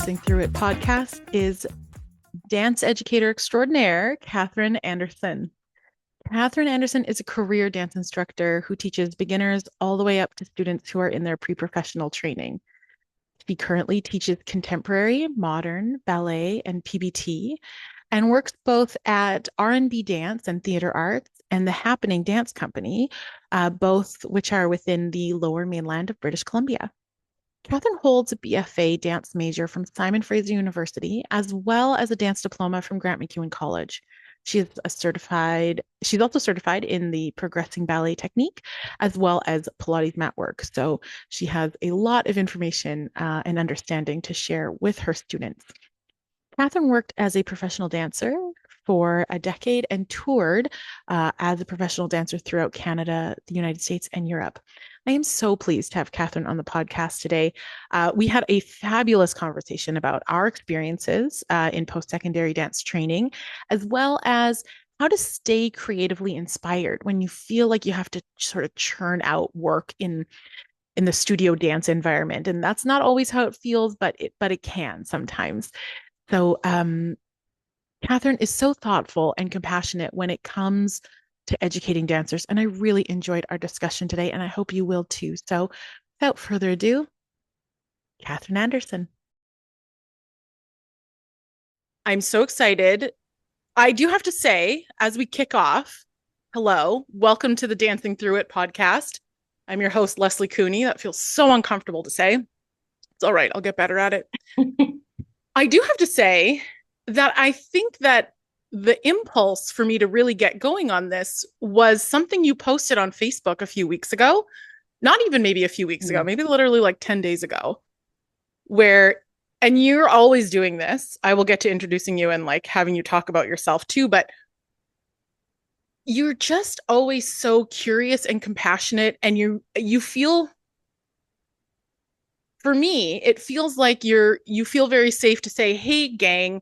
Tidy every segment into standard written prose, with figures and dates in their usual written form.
Dancing Through It podcast is dance educator extraordinaire, Catherine Andersen. Catherine Andersen is a career dance instructor who teaches beginners all the way up to students who are in their pre-professional training. She currently teaches contemporary, modern, ballet, and PBT, and works both at R&B Dance and Theater Arts and the Happening Dance Company, both which are within the Lower Mainland of British Columbia. Catherine holds a BFA dance major from Simon Fraser University, as well as a dance diploma from Grant MacEwan College. She's also certified in the progressing ballet technique, as well as Pilates mat work. So she has a lot of information and understanding to share with her students. Catherine worked as a professional dancer for a decade and toured as a professional dancer throughout Canada, the United States, and Europe. I am so pleased to have Catherine on the podcast today. We had a fabulous conversation about our experiences in post-secondary dance training, as well as how to stay creatively inspired when you feel like you have to sort of churn out work in the studio dance environment. And that's not always how it feels, but it can sometimes. So Catherine is so thoughtful and compassionate when it comes to educating dancers. And I really enjoyed our discussion today, and I hope you will too. So without further ado, Catherine Andersen. I'm so excited. I do have to say, as we kick off, hello, welcome to the Dancing Through It podcast. I'm your host, Leslie Kuny. That feels so uncomfortable to say. It's all right. I'll get better at it. I do have to say that I think that the impulse for me to really get going on this was something you posted on Facebook a few weeks ago, not even maybe a few weeks ago, maybe literally like 10 days ago, and you're always doing this. I will get to introducing you and like having you talk about yourself too, but you're just always so curious and compassionate, and you feel, for me, it feels like you feel very safe to say, hey, gang,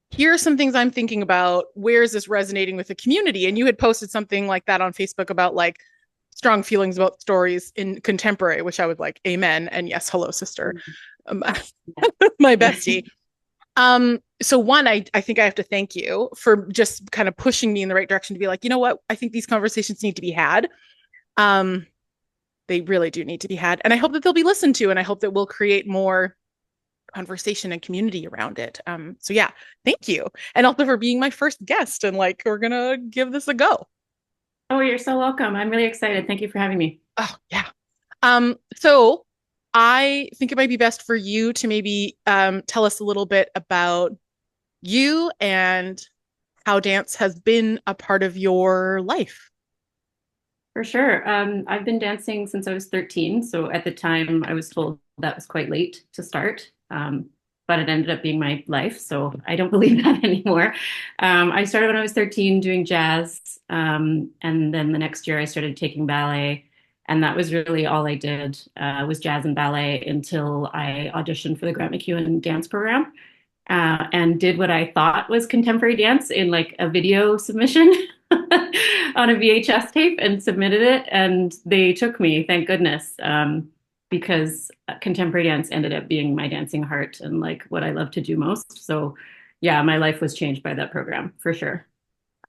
here are some things I'm thinking about. Where is this resonating with the community? And you had posted something like that on Facebook about like strong feelings about stories in contemporary, which I was like, amen. And yes, hello, sister. My bestie. So one, I think I have to thank you for just kind of pushing me in the right direction to be like, you know what? I think these conversations need to be had. They really do need to be had. And I hope that they'll be listened to, and I hope that we'll create more conversation and community around it. So yeah, thank you. And also for being my first guest, and like, we're gonna give this a go. Oh, you're so welcome. I'm really excited. Thank you for having me. Oh yeah. So I think it might be best for you to maybe tell us a little bit about you and how dance has been a part of your life. For sure. I've been dancing since I was 13. So at the time, I was told that was quite late to start. But it ended up being my life. So I don't believe that anymore. I started when I was 13 doing jazz. And then the next year I started taking ballet. And that was really all I did was jazz and ballet until I auditioned for the Grant MacEwan dance program and did what I thought was contemporary dance in like a video submission on a VHS tape and submitted it. And they took me, thank goodness. Because contemporary dance ended up being my dancing heart and like what I love to do most. So yeah, my life was changed by that program for sure.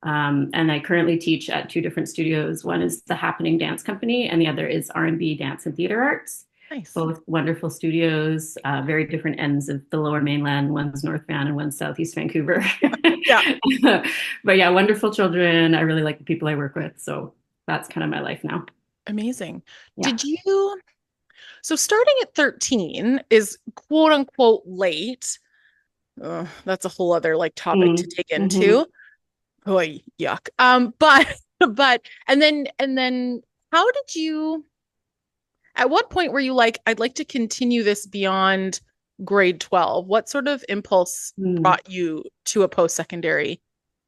And I currently teach at two different studios. One is the Happening Dance Company, and the other is R&B Dance and Theater Arts. Nice. Both wonderful studios, very different ends of the Lower Mainland. One's North Van and one's Southeast Vancouver. Yeah. But yeah, wonderful children. I really like the people I work with. So that's kind of my life now. Amazing. Yeah. So starting at 13 is quote unquote late. That's a whole other like topic to dig into. Oh, yuck. But and then how did you, at what point were you like, I'd like to continue this beyond grade 12? What sort of impulse brought you to a post-secondary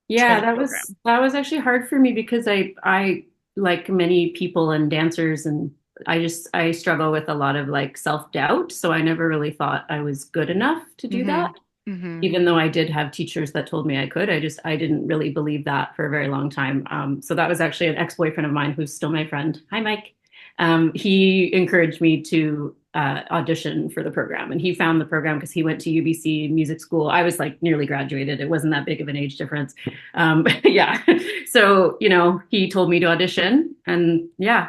Yeah, training program? that was actually hard for me because I like many people and dancers, and I struggle with a lot of like self-doubt. So I never really thought I was good enough to do that. Even though I did have teachers that told me I could, I didn't really believe that for a very long time. So that was actually an ex-boyfriend of mine who's still my friend. Hi, Mike. He encouraged me to audition for the program. And he found the program because he went to UBC music school. I was like nearly graduated. It wasn't that big of an age difference. Yeah. So, he told me to audition. And yeah,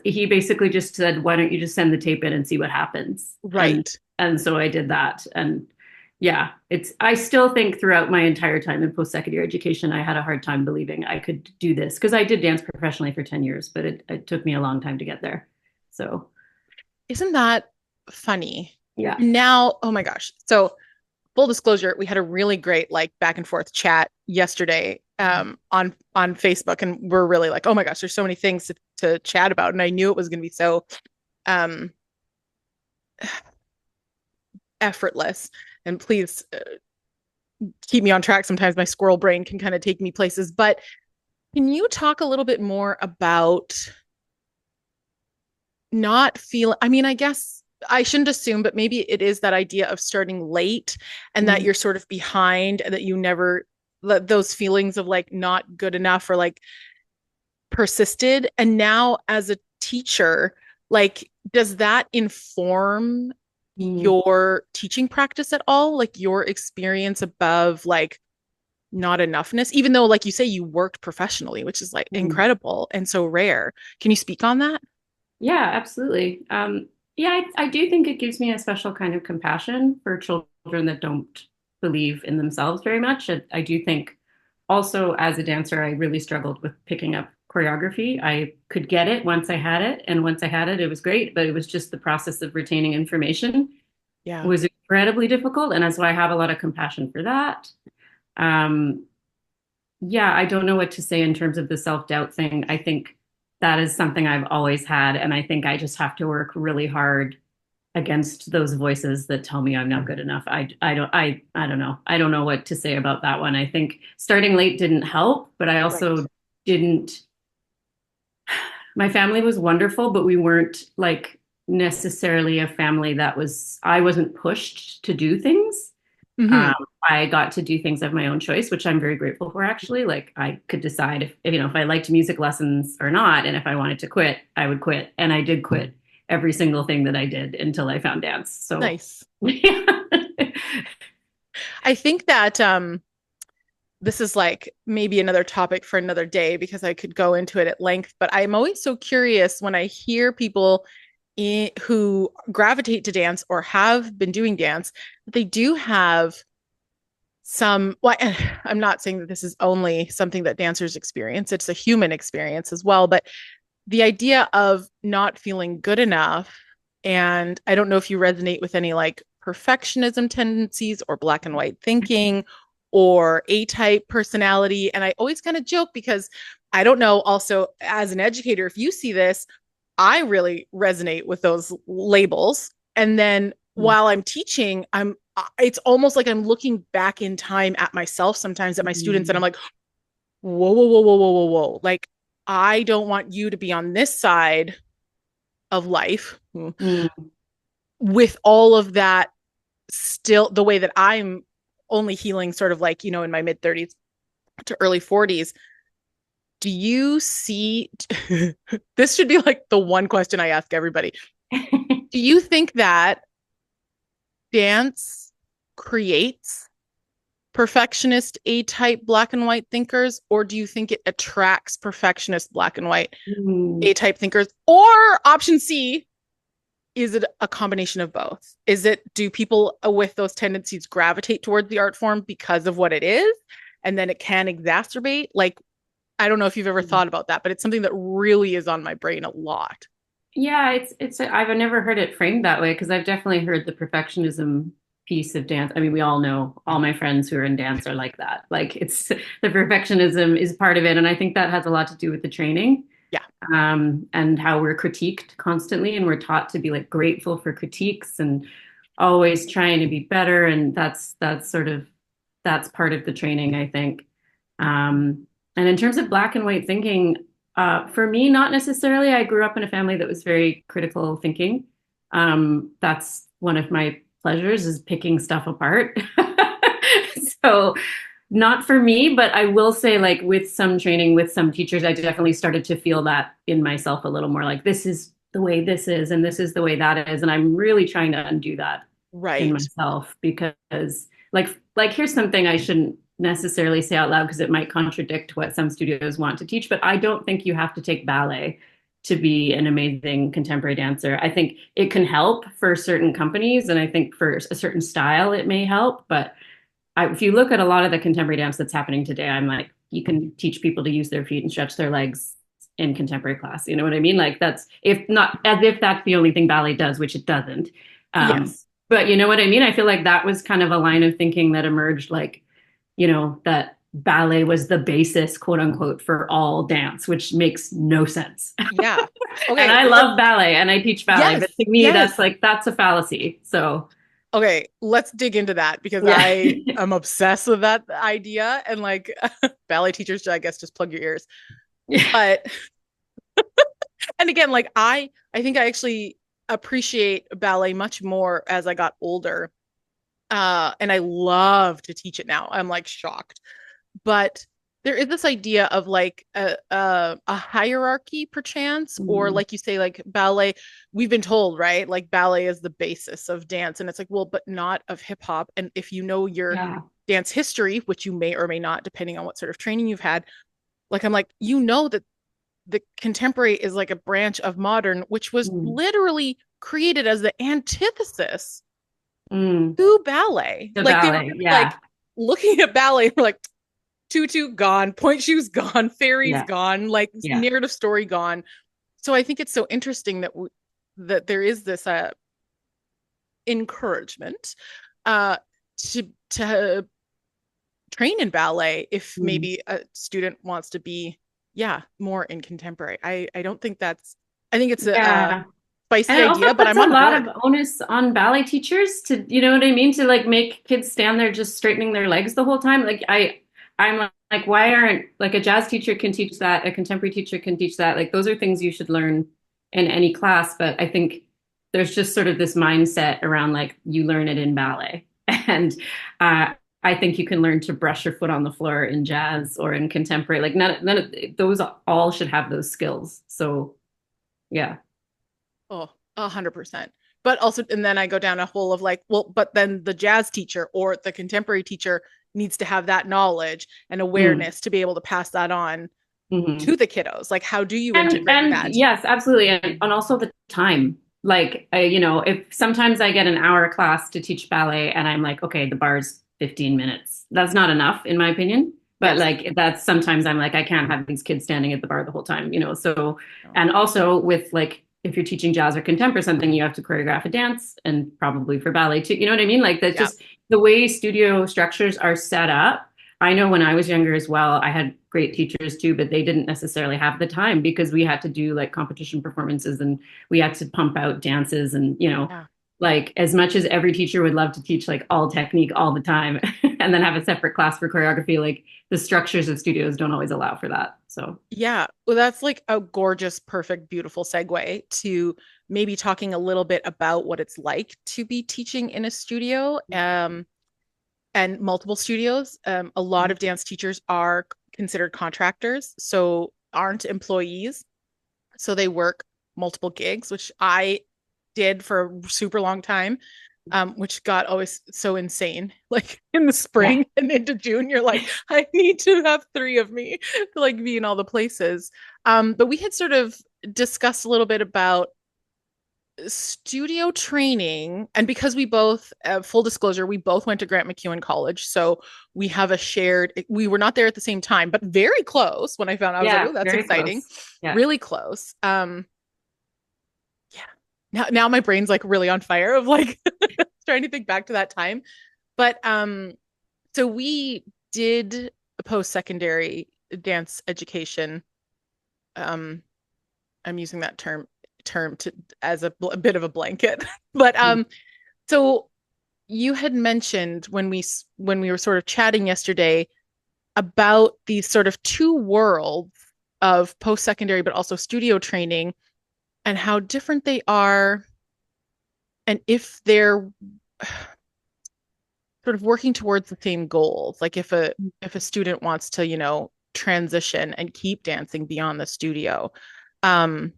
he basically just said, why don't you just send the tape in and see what happens? And, Right. and so I did that. And yeah, I still think throughout my entire time in post-secondary education, I had a hard time believing I could do this because I did dance professionally for 10 years, but it took me a long time to get there. So Isn't that funny? yeah. Now, oh my gosh. So, full disclosure, we had a really great like back and forth chat yesterday on Facebook, and we're really like, oh my gosh, there's so many things to chat about, and I knew it was going to be so um effortless. And please keep me on track. Sometimes my squirrel brain can kind of take me places, but can you talk a little bit more about not feel, I mean, I guess I shouldn't assume, but maybe it is that idea of starting late and that Mhm. you're sort of behind and that you never let those feelings of like not good enough or like persisted. And now as a teacher, like, does that inform Mm. your teaching practice at all? Like your experience above like not enoughness, even though, like you say, you worked professionally, which is like Mm. incredible and so rare. Can you speak on that? Yeah, absolutely. Yeah, I do think it gives me a special kind of compassion for children that don't believe in themselves very much. I do think also as a dancer, I really struggled with picking up choreography. I could get it once I had it, and once I had it, it was great, but it was just the process of retaining information Yeah. was incredibly difficult, and so I have a lot of compassion for that. Um, yeah, I don't know what to say in terms of the self-doubt thing. I think that is something I've always had, and I think I just have to work really hard against those voices that tell me I'm not good enough. I don't know. I don't know what to say about that one. I think starting late didn't help, but I Right. also didn't my family was wonderful, but we weren't like necessarily a family I wasn't pushed to do things. Um, Hmm. I got to do things of my own choice, which I'm very grateful for, actually. Like I could decide if I liked music lessons or not, and if I wanted to quit, I would quit. And I did quit every single thing that I did until I found dance. So Nice. yeah. I think that this is like maybe another topic for another day because I could go into it at length, but I'm always so curious when I hear people who gravitate to dance or have been doing dance, they do have some, well, I'm not saying that this is only something that dancers experience, it's a human experience as well, but the idea of not feeling good enough. And I don't know if you resonate with any like perfectionism tendencies or black and white thinking or A type personality. And I always kind of joke because I don't know, also as an educator, if you see this, I really resonate with those labels. And then while I'm teaching, it's almost like I'm looking back in time at myself sometimes at my students and I'm like, whoa, whoa, whoa, whoa, whoa, whoa, whoa. Like, I don't want you to be on this side of life Mm. with all of that still the way that I'm only healing sort of like, in my mid 30s to early 40s. Do you see this should be like the one question I ask everybody. Do you think that dance creates perfectionist A type black and white thinkers, or do you think it attracts perfectionist black and white Mm. A type thinkers? Or option C, is it a combination of both? Do people with those tendencies gravitate towards the art form because of what it is? And then it can exacerbate? Like, I don't know if you've ever thought about that, but it's something that really is on my brain a lot. Yeah, I've never heard it framed that way because I've definitely heard the perfectionism piece of dance. I mean, we all know all my friends who are in dance are like that. Like it's the perfectionism is part of it, and I think that has a lot to do with the training, Yeah. and how we're critiqued constantly, and we're taught to be like grateful for critiques and always trying to be better, and that's part of the training, I think. And in terms of black and white thinking, for me, not necessarily. I grew up in a family that was very critical thinking. That's one of my pleasures is picking stuff apart. So not for me, but I will say like with some training with some teachers, I definitely started to feel that in myself a little more like this is the way this is and this is the way that is. And I'm really trying to undo that in Right. myself because like here's something I shouldn't necessarily say out loud because it might contradict what some studios want to teach, but I don't think you have to take ballet to be an amazing contemporary dancer. I think it can help for certain companies, and I think for a certain style it may help, but if you look at a lot of the contemporary dance that's happening today, I'm like, you can teach people to use their feet and stretch their legs in contemporary class. You know what I mean? Like that's if not as if that's the only thing ballet does, which it doesn't. Um, Yes. but you know what I mean? I feel like that was kind of a line of thinking that emerged, like, that ballet was the basis, quote unquote, for all dance, which makes no sense. Yeah. And Okay. I love ballet and I teach ballet, Yes. but to me, Yes. that's a fallacy. So Okay, let's dig into that because yeah. I am obsessed with that idea and like ballet teachers, I guess just plug your ears. But and again, like I think I actually appreciate ballet much more as I got older. And I love to teach it now. I'm like shocked. But there is this idea of like a hierarchy perchance, or Mm, like you say, like ballet, we've been told, right? Like ballet is the basis of dance. And it's like, well, but not of hip hop. And if you know your yeah. dance history, which you may or may not, depending on what sort of training you've had, like I'm like, you know that the contemporary is like a branch of modern, which was Mm, literally created as the antithesis mm. to ballet. The Like they were ballet. really Yeah. like looking at ballet, we're like tutu gone, point shoes gone, fairies Yeah. gone, like Yeah. narrative story gone. So I think it's so interesting that that there is this encouragement uh to train in ballet if Mm. maybe a student wants to be more in contemporary. I don't think that's I think it's a Yeah. And spicy it also idea, but puts I'm a on lot board. of onus on ballet teachers to, you know what I mean, to like make kids stand there just straightening their legs the whole time. I'm like, why aren't like a jazz teacher can teach that, a contemporary teacher can teach that. Like those are things you should learn in any class. But I think there's just sort of this mindset around like you learn it in ballet. And uh, I think you can learn to brush your foot on the floor in jazz or in contemporary. Like none of those all should have those skills. So yeah. Oh, 100%. But also, and then I go down a hole of like, well, but then the jazz teacher or the contemporary teacher needs to have that knowledge and Mm. awareness to be able to pass that on Hmm. to the kiddos. Like, how do you integrate And that? yes, absolutely. And also the time. Like, if sometimes I get an hour class to teach ballet and I'm like, okay, the bar's 15 minutes. That's not enough, in my opinion. But Yes. like, that's sometimes I'm like, I can't have these kids standing at the bar the whole time. So, No. and also with like, if you're teaching jazz or contemporary or something, you have to choreograph a dance and probably for ballet too. You know what I mean? Like, that's Yeah. just the way studio structures are set up. I know when I was younger as well, I had great teachers too, but they didn't necessarily have the time because we had to do like competition performances and we had to pump out dances and Yeah. like as much as every teacher would love to teach like all technique all the time and then have a separate class for choreography, like the structures of studios don't always allow for that. So, Yeah. Well, that's like a gorgeous, perfect, beautiful segue to maybe talking a little bit about what it's like to be teaching in a studio. And multiple studios. A lot of dance teachers are considered contractors, so aren't employees. So they work multiple gigs, which I did for a super long time, which got always so insane. Like in the yeah. spring and into June, you're like, I need to have three of me to like be in all the places. But we had sort of discussed a little bit about studio training, and because we both full disclosure, we both went to Grant MacEwan College, so we have a shared, we were not there at the same time but very close. When I found out, I was like, Yeah, oh, that's very exciting. close. Yeah. Really close. Yeah, now my brain's like really on fire of like trying to think back to that time. But so we did a post-secondary dance education. um I'm using that term to as a bit of a blanket. But so you had mentioned when we were sort of chatting yesterday about these sort of two worlds of post-secondary but also studio training and how different they are, and if they're sort of working towards the same goals. Like if a student wants to, transition and keep dancing beyond the studio. Um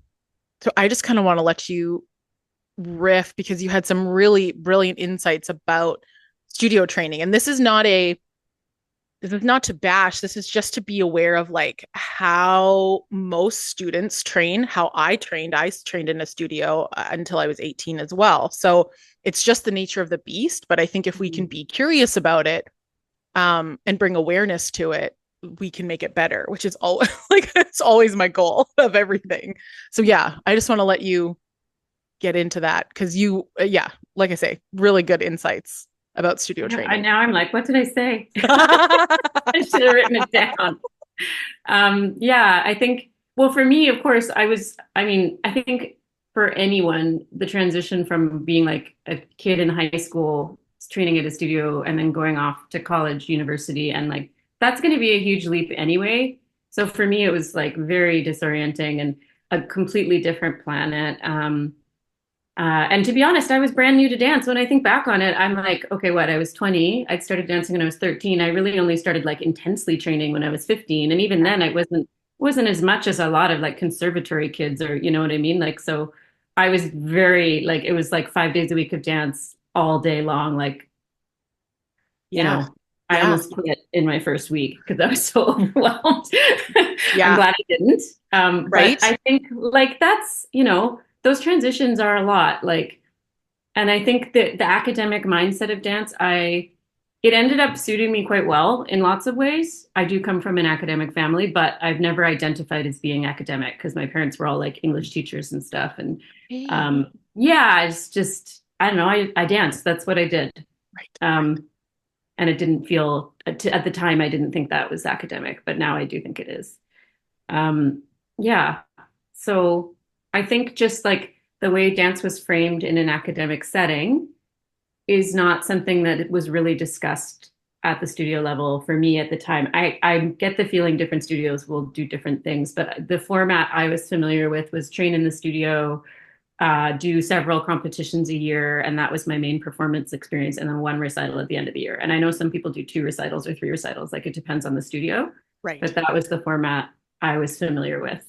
So I just kind of want to let you riff because you had some really brilliant insights about studio training. And this is not to bash, this is just to be aware of like how most students train, how I trained. I trained in a studio until I was 18 as well. So it's just the nature of the beast. But I think if we can be curious about it, and bring awareness to it, we can make it better, which is all like it's always my goal of everything. So yeah, I just want to let you get into that because you, yeah, like I say, really good insights about studio training. Now I'm like, what did I say? I should have written it down. Yeah, I think, well, for me, of course, I mean, I think for anyone, the transition from being like a kid in high school, training at a studio, and then going off to college, university, and like that's going to be a huge leap anyway. So for me, it was like very disorienting and a completely different planet. And to be honest, I was brand new to dance. When I think back on it, I'm like, okay, what? I was 20. I'd started dancing when I was 13. I really only started like intensely training when I was 15. And even then, it wasn't as much as a lot of like conservatory kids or you know what I mean? Like, so I was very like it was like 5 days a week of dance all day long. Like, you Yeah. know, I Yeah. almost quit in my first week because I was so overwhelmed. I'm Yeah. glad I didn't. But Right. I think like that's, those transitions are a lot. Like, and I think that the academic mindset of dance, it ended up suiting me quite well in lots of ways. I do come from an academic family, but I've never identified as being academic because my parents were all like English teachers and stuff. And Hey. yeah, it's just, I don't know, I danced. That's what I did. Right. Um, and it didn't feel, at the time, I didn't think that was academic, but now I do think it is. Um, yeah. So I think just like the way dance was framed in an academic setting is not something that was really discussed at the studio level for me at the time. I get the feeling different studios will do different things, but the format I was familiar with was train in the studio, do several competitions a year, and that was my main performance experience, and then one recital at the end of the year. And I know some people do two recitals or three recitals, like it depends on the studio, Right. but that was the format I was familiar with.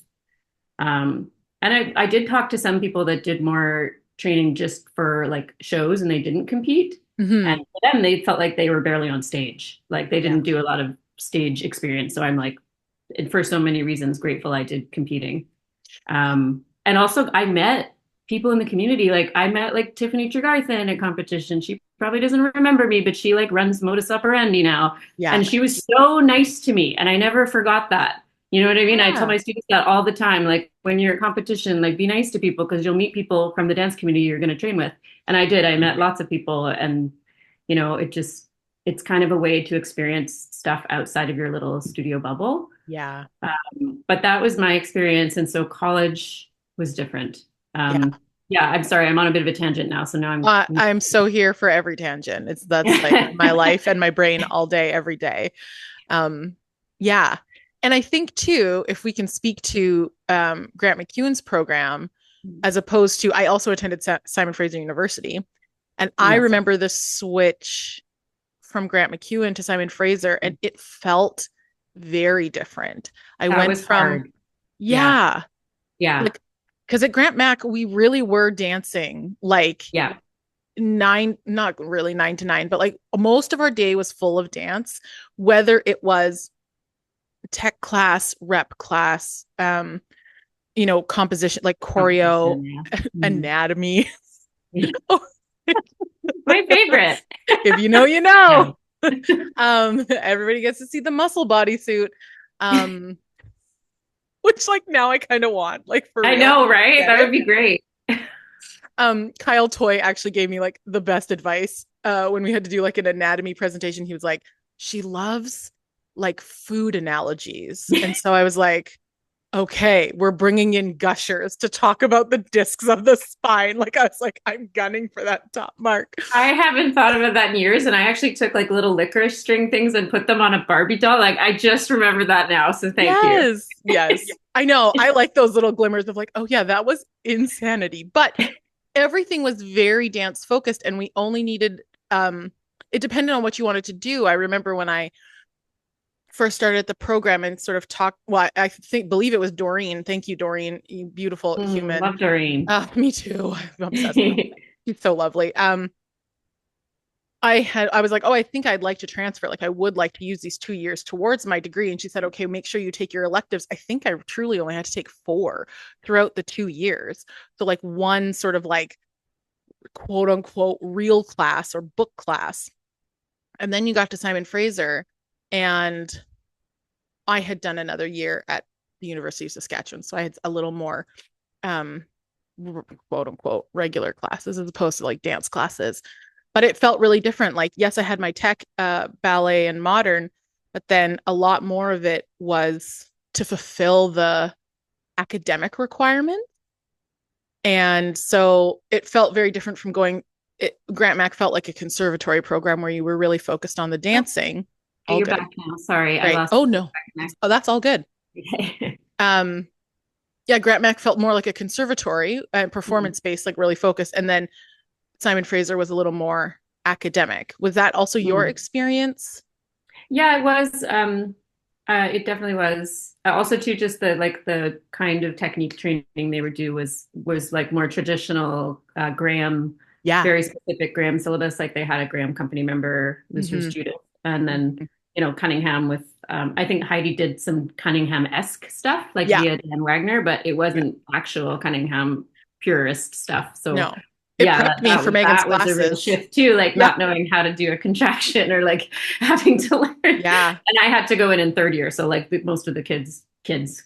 And I did talk to some people that did more training just for like shows and they didn't compete. Hmm. And for them, they felt like they were barely on stage. Like they Yeah. didn't do a lot of stage experience. So I'm like, and for so many reasons, grateful I did competing. And also I met people in the community. Like I met like Tiffany Tregarthen at competition. She probably doesn't remember me, but she like runs Modus Operandi now. Yeah. And she was so nice to me. And I never forgot that. You know what I mean? I tell Yeah. my students that all the time. Like when you're at competition, like be nice to people because you'll meet people from the dance community you're going to train with. And I did. I met lots of people, and it's kind of a way to experience stuff outside of your little studio bubble. Yeah. But that was my experience, and so college was different. Yeah. Yeah, I'm sorry, I'm on a bit of a tangent now. So now I'm so here for every tangent. That's like my life and my brain all day, every day. Um, yeah. And I think too, if we can speak to Grant MacEwan's program, as opposed to, I also attended Simon Fraser University, and I yes, remember the switch from Grant MacEwan to Simon Fraser, and it felt very different. I that went was from, hard. Yeah, yeah, yeah, like, because at Grant Mac, we really were dancing like yeah. nine, not really 9 to 9, but like most of our day was full of dance, whether it was tech class, rep class, composition, like choreo, Competition, yeah. Mhm. anatomy. My favorite. If you know, you Yeah. know. Everybody gets to see the muscle bodysuit. Um, which like now I kind of want, like for I real. know, right? Get That it? would be great. Kyle Toy actually gave me like the best advice when we had to do like an anatomy presentation. He was like, she loves like food analogies. And so I was like, okay, we're bringing in gushers to talk about the discs of the spine. Like I was like, I'm gunning for that top mark. I haven't thought about that in years, and I actually took like little licorice string things and put them on a Barbie doll. Like I just remember that now, so thank you. Yes, yes. I know. I like those little glimmers of like, oh yeah, that was insanity. But everything was very dance focused and we only needed it depended on what you wanted to do. I remember when I first started the program and sort of talked, well, I think, believe it was Doreen. Thank you, Doreen, you beautiful human. Love Doreen. Me too. I'm obsessed with her. She's so lovely. I was like, oh, I think I'd like to transfer. Like, I would like to use these 2 years towards my degree. And she said, okay, make sure you take your electives. I think I truly only had to take four throughout the 2 years. So, like, one sort of like quote unquote real class or book class. And then you got to Simon Fraser, and I had done another year at the University of Saskatchewan. So I had a little more um quote unquote regular classes as opposed to like dance classes. But it felt really different. Like, yes, I had my tech, ballet and modern, but then a lot more of it was to fulfill the academic requirement. And so it felt very different from Grant Mac felt like a conservatory program where you were really focused on the Oh, dancing. All you're good. back now. Sorry, I Great. lost Oh you for no. a Oh, that's all good. second. Um, yeah, Grant Mac felt more like a conservatory and Mhm. performance based, like really focused. And then Simon Fraser was a little more academic. Was that also your Mm. experience? Yeah, it was. It definitely was. Also, too, just the kind of technique training they would do was like more traditional Graham, Yeah. very specific Graham syllabus. Like they had a Graham company member, Mr. Hmm. Judith, and then Cunningham with. I think Heidi did some Cunningham-esque stuff, like Yeah. via Dan Wagner, but it Yeah. wasn't actual Cunningham purist stuff. So No. It yeah, prepped me for Megan's that was a real classes. shift too, like Yeah. not knowing how to do a contraction or like having to learn. Yeah. And I had to go in third year, so like most of the kids,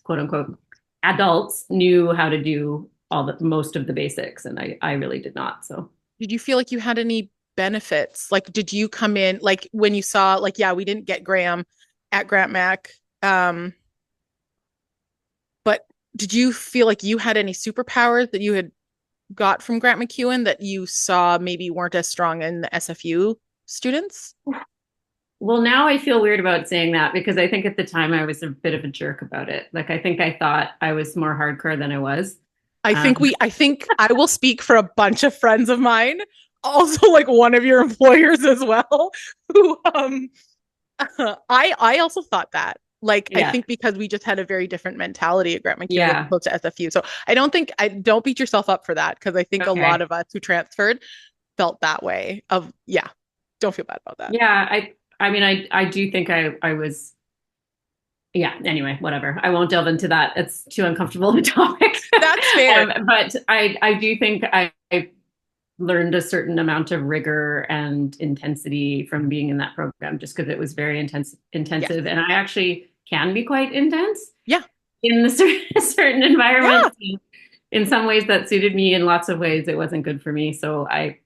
quote unquote, adults knew how to do all the most of the basics, and I really did not. So Did you feel like you had any benefits? Like, did you come in like when you saw like, yeah, we didn't get Graham at Grant Mac, but did you feel like you had any superpowers that you had got from Grant MacEwan that you saw maybe weren't as strong in the SFU students? well, now I feel weird about saying that because I think at the time I was a bit of a jerk about it. Like I think I thought I was more hardcore than I was. Um, I think I will speak for a bunch of friends of mine, also like one of your employers as well, who I also thought that. Like I yeah, think because we just had a very different mentality at Grant MacEwan as yeah, opposed to SFU. So I don't beat yourself up for that because I think a lot okay. of us who transferred felt that way of yeah, don't feel bad about that. Yeah, I mean I do think I was yeah, anyway, whatever. I won't delve into that. It's too uncomfortable of a topic. That's fair. But I do think I learned a certain amount of rigor and intensity from being in that program just because it was very Yes. intensive. And I actually can be quite intense Yeah. in the certain Yeah. environments. In some ways that suited me, in lots of ways it wasn't good for me. So I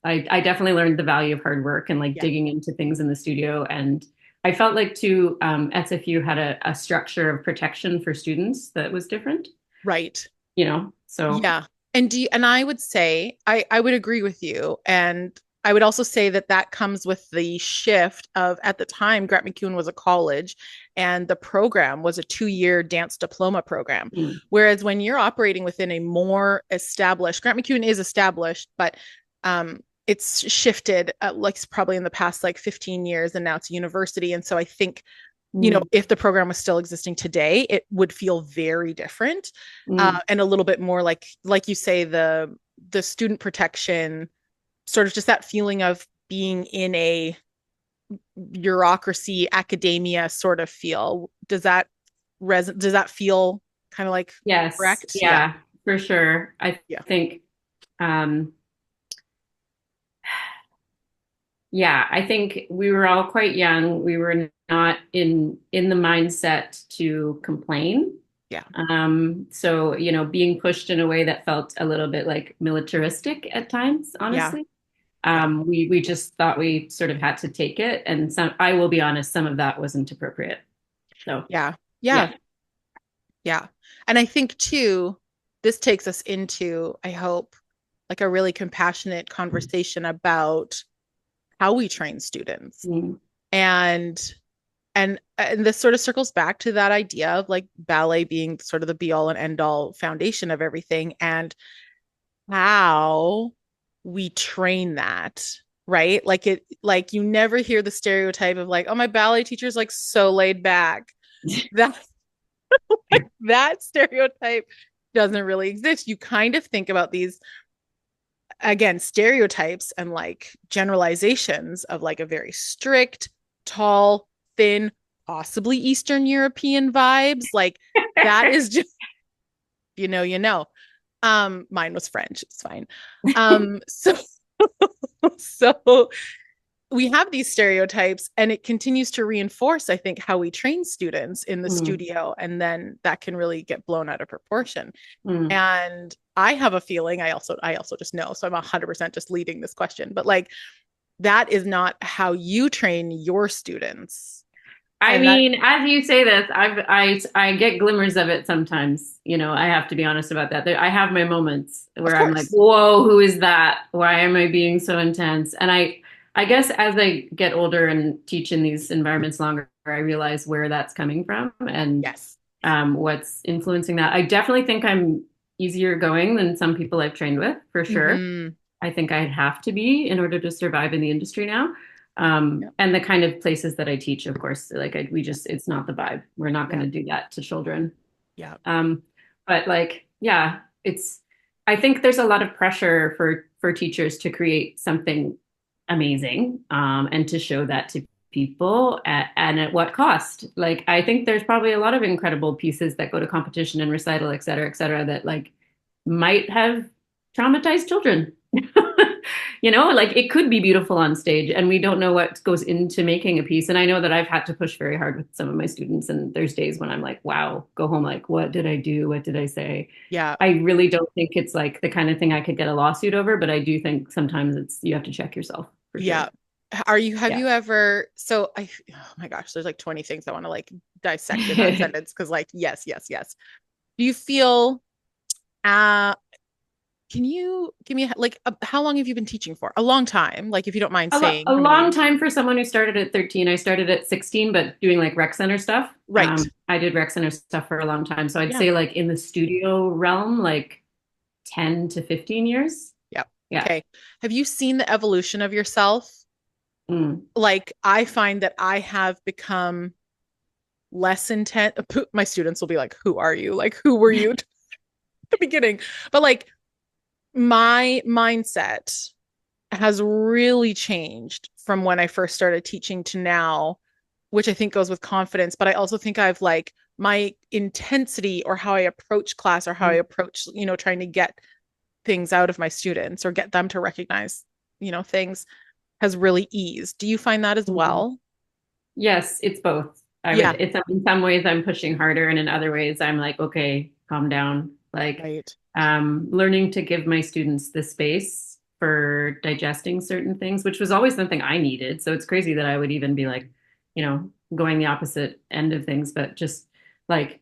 definitely learned the value of hard work and like Yeah. digging into things in the studio. And I felt like too, SFU had a structure of protection for students that was different, Right. so Yeah. And I would say I would agree with you. And I would also say that that comes with the shift of at the time Grant MacEwan was a college and the program was a 2 year dance diploma program. mm, Whereas when you're operating within a more established, Grant MacEwan is established, but it's shifted like probably in the past like 15 years and now it's a university. And so I think mm, if the program was still existing today, it would feel very different, mm, and a little bit more like you say, the student protection, sort of just that feeling of being in a bureaucracy, academia sort of feel. Does that feel kind of like yes, correct? Yeah, yeah, for sure. I yeah, think, um, yeah, I think we were all quite young. We were not in the mindset to complain. yeah, So, being pushed in a way that felt a little bit like militaristic at times, yeah, honestly. yeah, We just thought we sort of had to take it. And I will be honest, some of that wasn't appropriate. So, yeah, yeah, yeah. yeah. And I think too, this takes us into, I hope, like a really compassionate conversation about how we train students. Mm, And and this sort of circles back to that idea of like ballet being sort of the be all and end all foundation of everything and how we train that. right? Like you never hear the stereotype of like, oh, my ballet teacher's like so laid back. That that stereotype doesn't really exist. You kind of think about these, again, stereotypes and like generalizations of like a very strict, tall, thin, possibly Eastern European vibes. Like that is just, you know. Mine was French, it's fine. So so we have these stereotypes and it continues to reinforce, I think, how we train students in the Mm, studio, and then that can really get blown out of proportion. mm. And I have a feeling, I also just know, so I'm 100% just leading this question, but like that is not how you train your students. I And that, mean, as you say this, I get glimmers of it sometimes. You know, I have to be honest about that. I have my moments of where I'm like, course. "Whoa, who is that? Why am I being so intense?" And I guess as I get older and teach in these environments longer, I realize where that's coming from and Yes. what's influencing that. I definitely think I'm easier going than some people I've trained with, for sure. Mm-hmm. I think I'd have to be in order to survive in the industry now. Yep. And the kind of places that I teach, of course, like we just, it's not the vibe. We're not going Yeah. to do that to children. Yeah. Um, but like, yeah, I think there's a lot of pressure for teachers to create something amazing, and to show that to people and at what cost. Like, I think there's probably a lot of incredible pieces that go to competition and recital, et cetera, that like might have traumatized children. You know, like it could be beautiful on stage, and we don't know what goes into making a piece. And I know that I've had to push very hard with some of my students, and there's days when I'm like, wow, go home, like, what did I do? What did I say? Yeah. I really don't think it's like the kind of thing I could get a lawsuit over, but I do think sometimes you have to check yourself for Yeah. sure. Have Yeah. you ever, so oh my gosh, there's like 20 things I want to like dissect in that sentence because like, yes, yes, yes. Do you feel, uh, can you give me like how long have you been teaching for? A long time, like if you don't mind A saying how many long years. time for someone who started at 13. I started at 16, but doing like rec center stuff. Right. I did rec center stuff for a long time. So I'd Yeah. say like in the studio realm, like 10 to 15 years. Yeah. Yeah. Okay. Have you seen the evolution of yourself? Mm. Like I find that I have become less intent. My students will be like, "Who are you? Like, who were you at the beginning?" But like my mindset has really changed from when I first started teaching to now, which I think goes with confidence. But I also think I've like my intensity or how I approach class or how I approach, trying to get things out of my students or get them to recognize, things has really eased. Do you find that as Mm. well? Yes, it's both. I would, Yeah, it's in some ways I'm pushing harder, and in other ways I'm like, okay, calm down. Like, right. learning to give my students the space for digesting certain things, which was always something I needed. So it's crazy that I would even be like, going the opposite end of things, but just like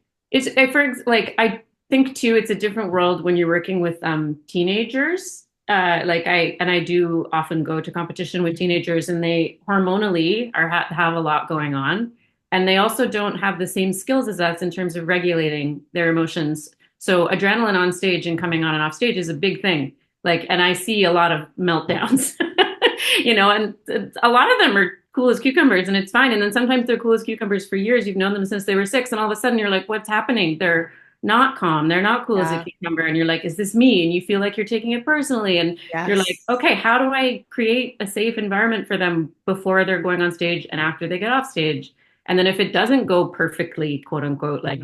like I think too, it's a different world when you're working with teenagers. Like I do often go to competition with teenagers, and they hormonally have a lot going on, and they also don't have the same skills as us in terms of regulating their emotions. So adrenaline on stage and coming on and off stage is a big thing. Like, and I see a lot of meltdowns, and a lot of them are cool as cucumbers, and it's fine. And then sometimes they're cool as cucumbers for years. You've known them since they were 6, and all of a sudden you're like, what's happening? They're not calm. They're not cool as a Yeah. cucumber. And you're like, is this me? And you feel like you're taking it personally. And you're like, Yes. okay, how do I create a safe environment for them before they're going on stage and after they get off stage? And then if it doesn't go perfectly, quote unquote, like,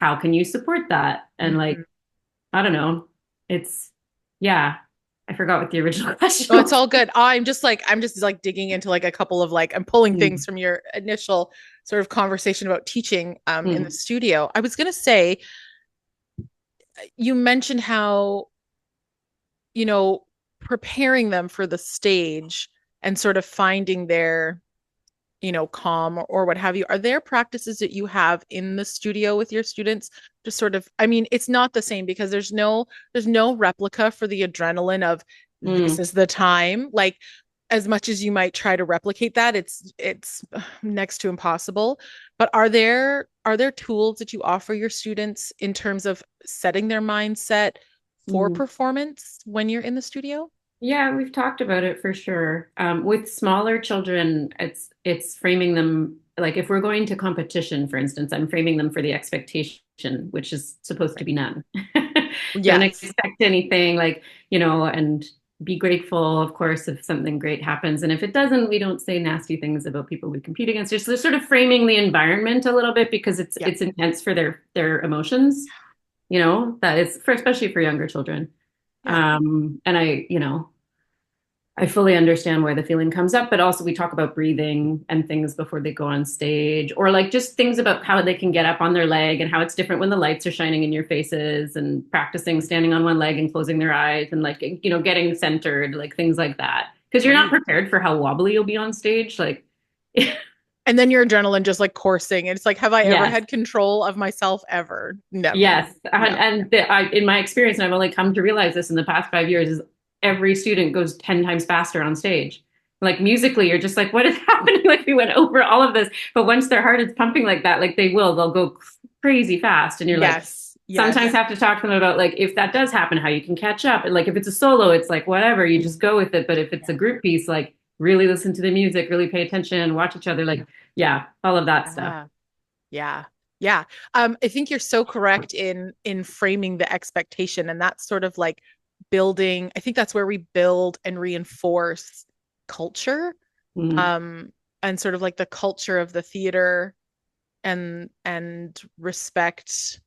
how can you support that? And like, Mhm. I don't know. It's, yeah, I forgot what the original Oh, question it's was. all good. I'm just like digging into like a couple of like I'm pulling things Mm, from your initial sort of conversation about teaching in the mm, studio. I was gonna say you mentioned how, you know, preparing them for the stage and sort of finding their, calm or what have you. Are there practices that you have in the studio with your students to sort of, I mean, it's not the same because there's no replica for the adrenaline of this mm. is the time. Like as much as you might try to replicate that, it's next to impossible. But are there tools that you offer your students in terms of setting their mindset for Mm. performance when you're in the studio? Yeah, we've talked about it for sure. With smaller children, it's framing them like if we're going to competition, for instance, I'm framing them for the expectation, which is supposed to Right. be none. Don't Yes. expect anything, like, and be grateful, of course, if something great happens. And if it doesn't, we don't say nasty things about people we compete against. Just sort of framing the environment a little bit because it's Yeah. it's intense for their emotions, that is for especially for younger children. Yeah. And I fully understand where the feeling comes up, but also we talk about breathing and things before they go on stage, or like just things about how they can get up on their leg and how it's different when the lights are shining in your faces and practicing standing on one leg and closing their eyes and like, getting centered, like things like that. Because you're not Right. prepared for how wobbly you'll be on stage. Like, And then your adrenaline just like coursing. It's like, have I ever yes, had control of myself ever? Never. yes. No. In my experience, and I've only come to realize this in the past 5 years, is every student goes 10 times faster on stage. Like musically, you're just like, what is happening? Like we went over all of this. But once their heart is pumping like that, like they'll go crazy fast. And you're like, Yes. sometimes Yes. have to talk to them about like if that does happen, how you can catch up. And like if it's a solo, it's like whatever, you just go with it. But if it's a group piece, like really listen to the music, really pay attention, watch each other, like yeah, all of that stuff. Yeah. Yeah. Yeah. I think you're so correct in framing the expectation. And that's sort of like building, I think that's where we build and reinforce culture. Mm, Um, and sort of like the culture of the theater and respect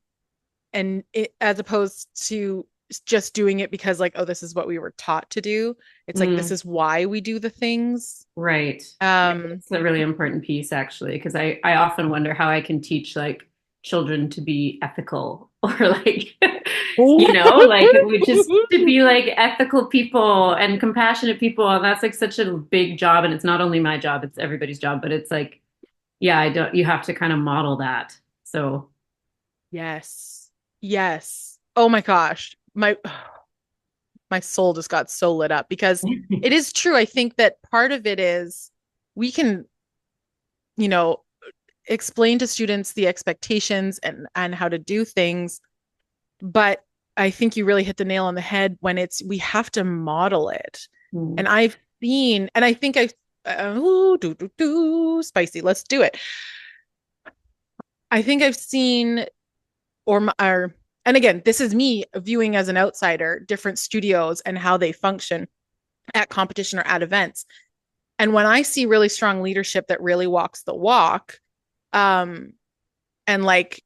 as opposed to just doing it because like, oh, this is what we were taught to do. It's like this mm. is why we do the things. Right. Yeah, Um, that's a really important piece actually, because I often wonder how I can teach like children to be ethical or like like we just to be like ethical people and compassionate people. And that's like such a big job. And it's not only my job, it's everybody's job, but it's like, yeah, I don't you have to kind of model that. So Yes. Yes. Oh my gosh. My soul just got so lit up because it is true. I think that part of it is we can, you know, explain to students the expectations and how to do things, but I think you really hit the nail on the head when it's we have to model it. And mm, I've seen, and I think I've ooh, spicy. Let's do it. I think I've seen or and again, this is me viewing as an outsider different studios and how they function at competition or at events. And when I see really strong leadership that really walks the walk, um, and like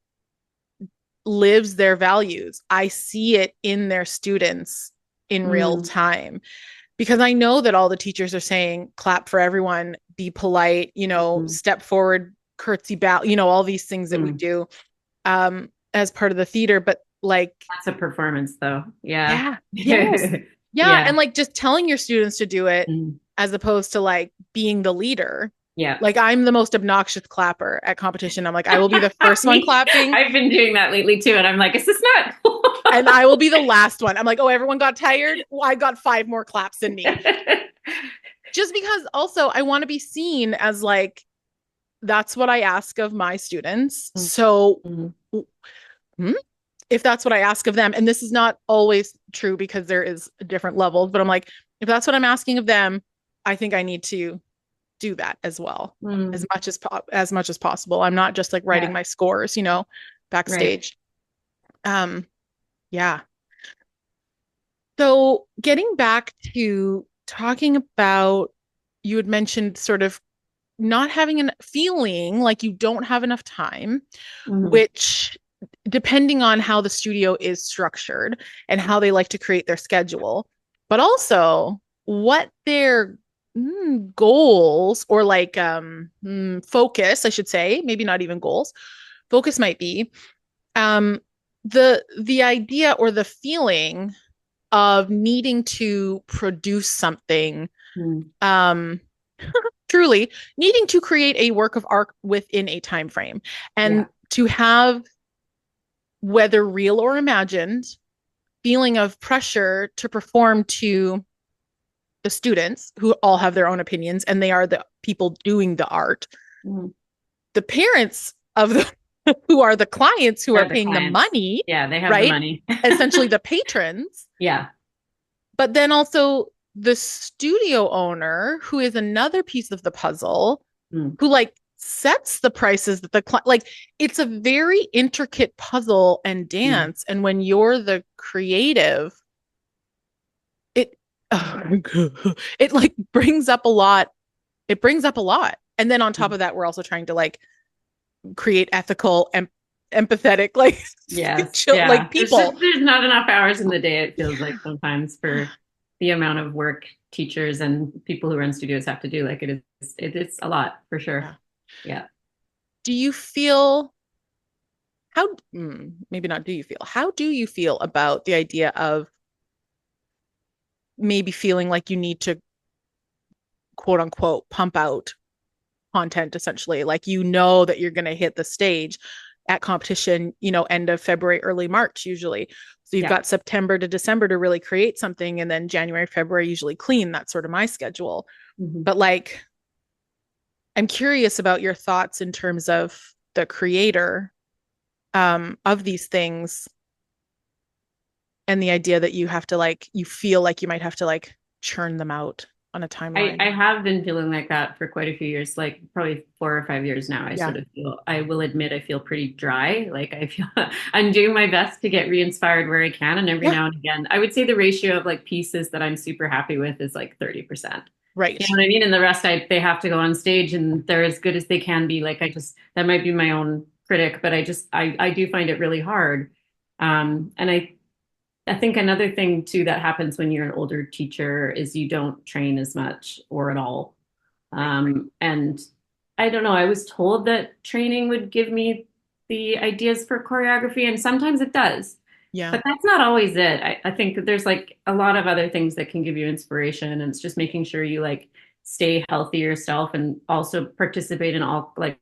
lives their values, I see it in their students in real mm, time because I know that all the teachers are saying clap for everyone, be polite, mm, step forward, curtsy bow, all these things that we mm. do as part of the theater. But like, That's a performance though. Yeah. yeah, yes, yeah. Yeah. And like just telling your students to do it Mm. as opposed to like being the leader. Yeah. Like I'm the most obnoxious clapper at competition. I'm like, I will be the first one Me, clapping I've been doing that lately too, and I'm like, is this not cool? and I will be the last one. I'm like, oh, everyone got tired. Well, I got 5 more claps than me. Just because also I want to be seen as like, that's what I ask of my students. So Mm, hmm, if that's what I ask of them, and this is not always true because there is different levels, but I'm like, if that's what I'm asking of them, I think I need to do that as well, mm, as much as possible. I'm not just like writing yeah, my scores, right. backstage. Um, yeah. So getting back to talking about, you had mentioned sort of not having a feeling like you don't have enough time, Mm, which depending on how the studio is structured and how they like to create their schedule, but also what their goals or like focus, I should say, maybe not even goals, focus might be. Um, the idea or the feeling of needing to produce something, mm, um, truly needing to create a work of art within a time frame and yeah. to have, whether real or imagined, feeling of pressure to perform to the students who all have their own opinions and they are the people doing the art, Mm. the parents of the who are the clients who are They're the paying the clients. money, Yeah, they have the right? money. Essentially the patrons, Yeah. but then also the studio owner, who is another piece of the puzzle, Mm. who like sets the prices that the client, like it's a very intricate puzzle and Mm. dance. And when you're the creative, it it like brings up a lot. It brings up a lot. And then on top of that, we're also trying to like create ethical and empathetic, like Yes. chill, like Yeah. people. There's not enough hours in the day, it feels like sometimes for the amount of work teachers and people who run studios have to do. Like it is a lot for sure. Yeah. Yeah. Do you feel how, maybe not do you feel, how do you feel about the idea of maybe feeling like you need to quote unquote pump out content essentially, like you know that you're going to hit the stage at competition, end of February, early March usually. So you've Yeah. got September to December to really create something, and then January, February usually clean. That's sort of my schedule. Mhm. But like, I'm curious about your thoughts in terms of the creator of these things, and the idea that you have to like, you feel like you might have to like churn them out on a I timeline. have been feeling like that for quite a few years, like probably 4 or 5 years now. I Yeah. sort of feel, I will admit, I feel pretty dry. Like I feel I'm doing my best to get re-inspired where I can. And every Yeah. now and again, I would say the ratio of like pieces that I'm super happy with is like 30%. You Right. know what I mean? And the rest, they have to go on stage and they're as good as they can be. Like I just, that might be my own critic, but I do find it really hard. And I think another thing too that happens when you're an older teacher is you don't train as much or at all. Right. And I don't know, I was told that training would give me the ideas for choreography, and sometimes it does, Yeah. but that's not always it. I think that there's like a lot of other things that can give you inspiration, and it's just making sure you like stay healthy yourself and also participate in all like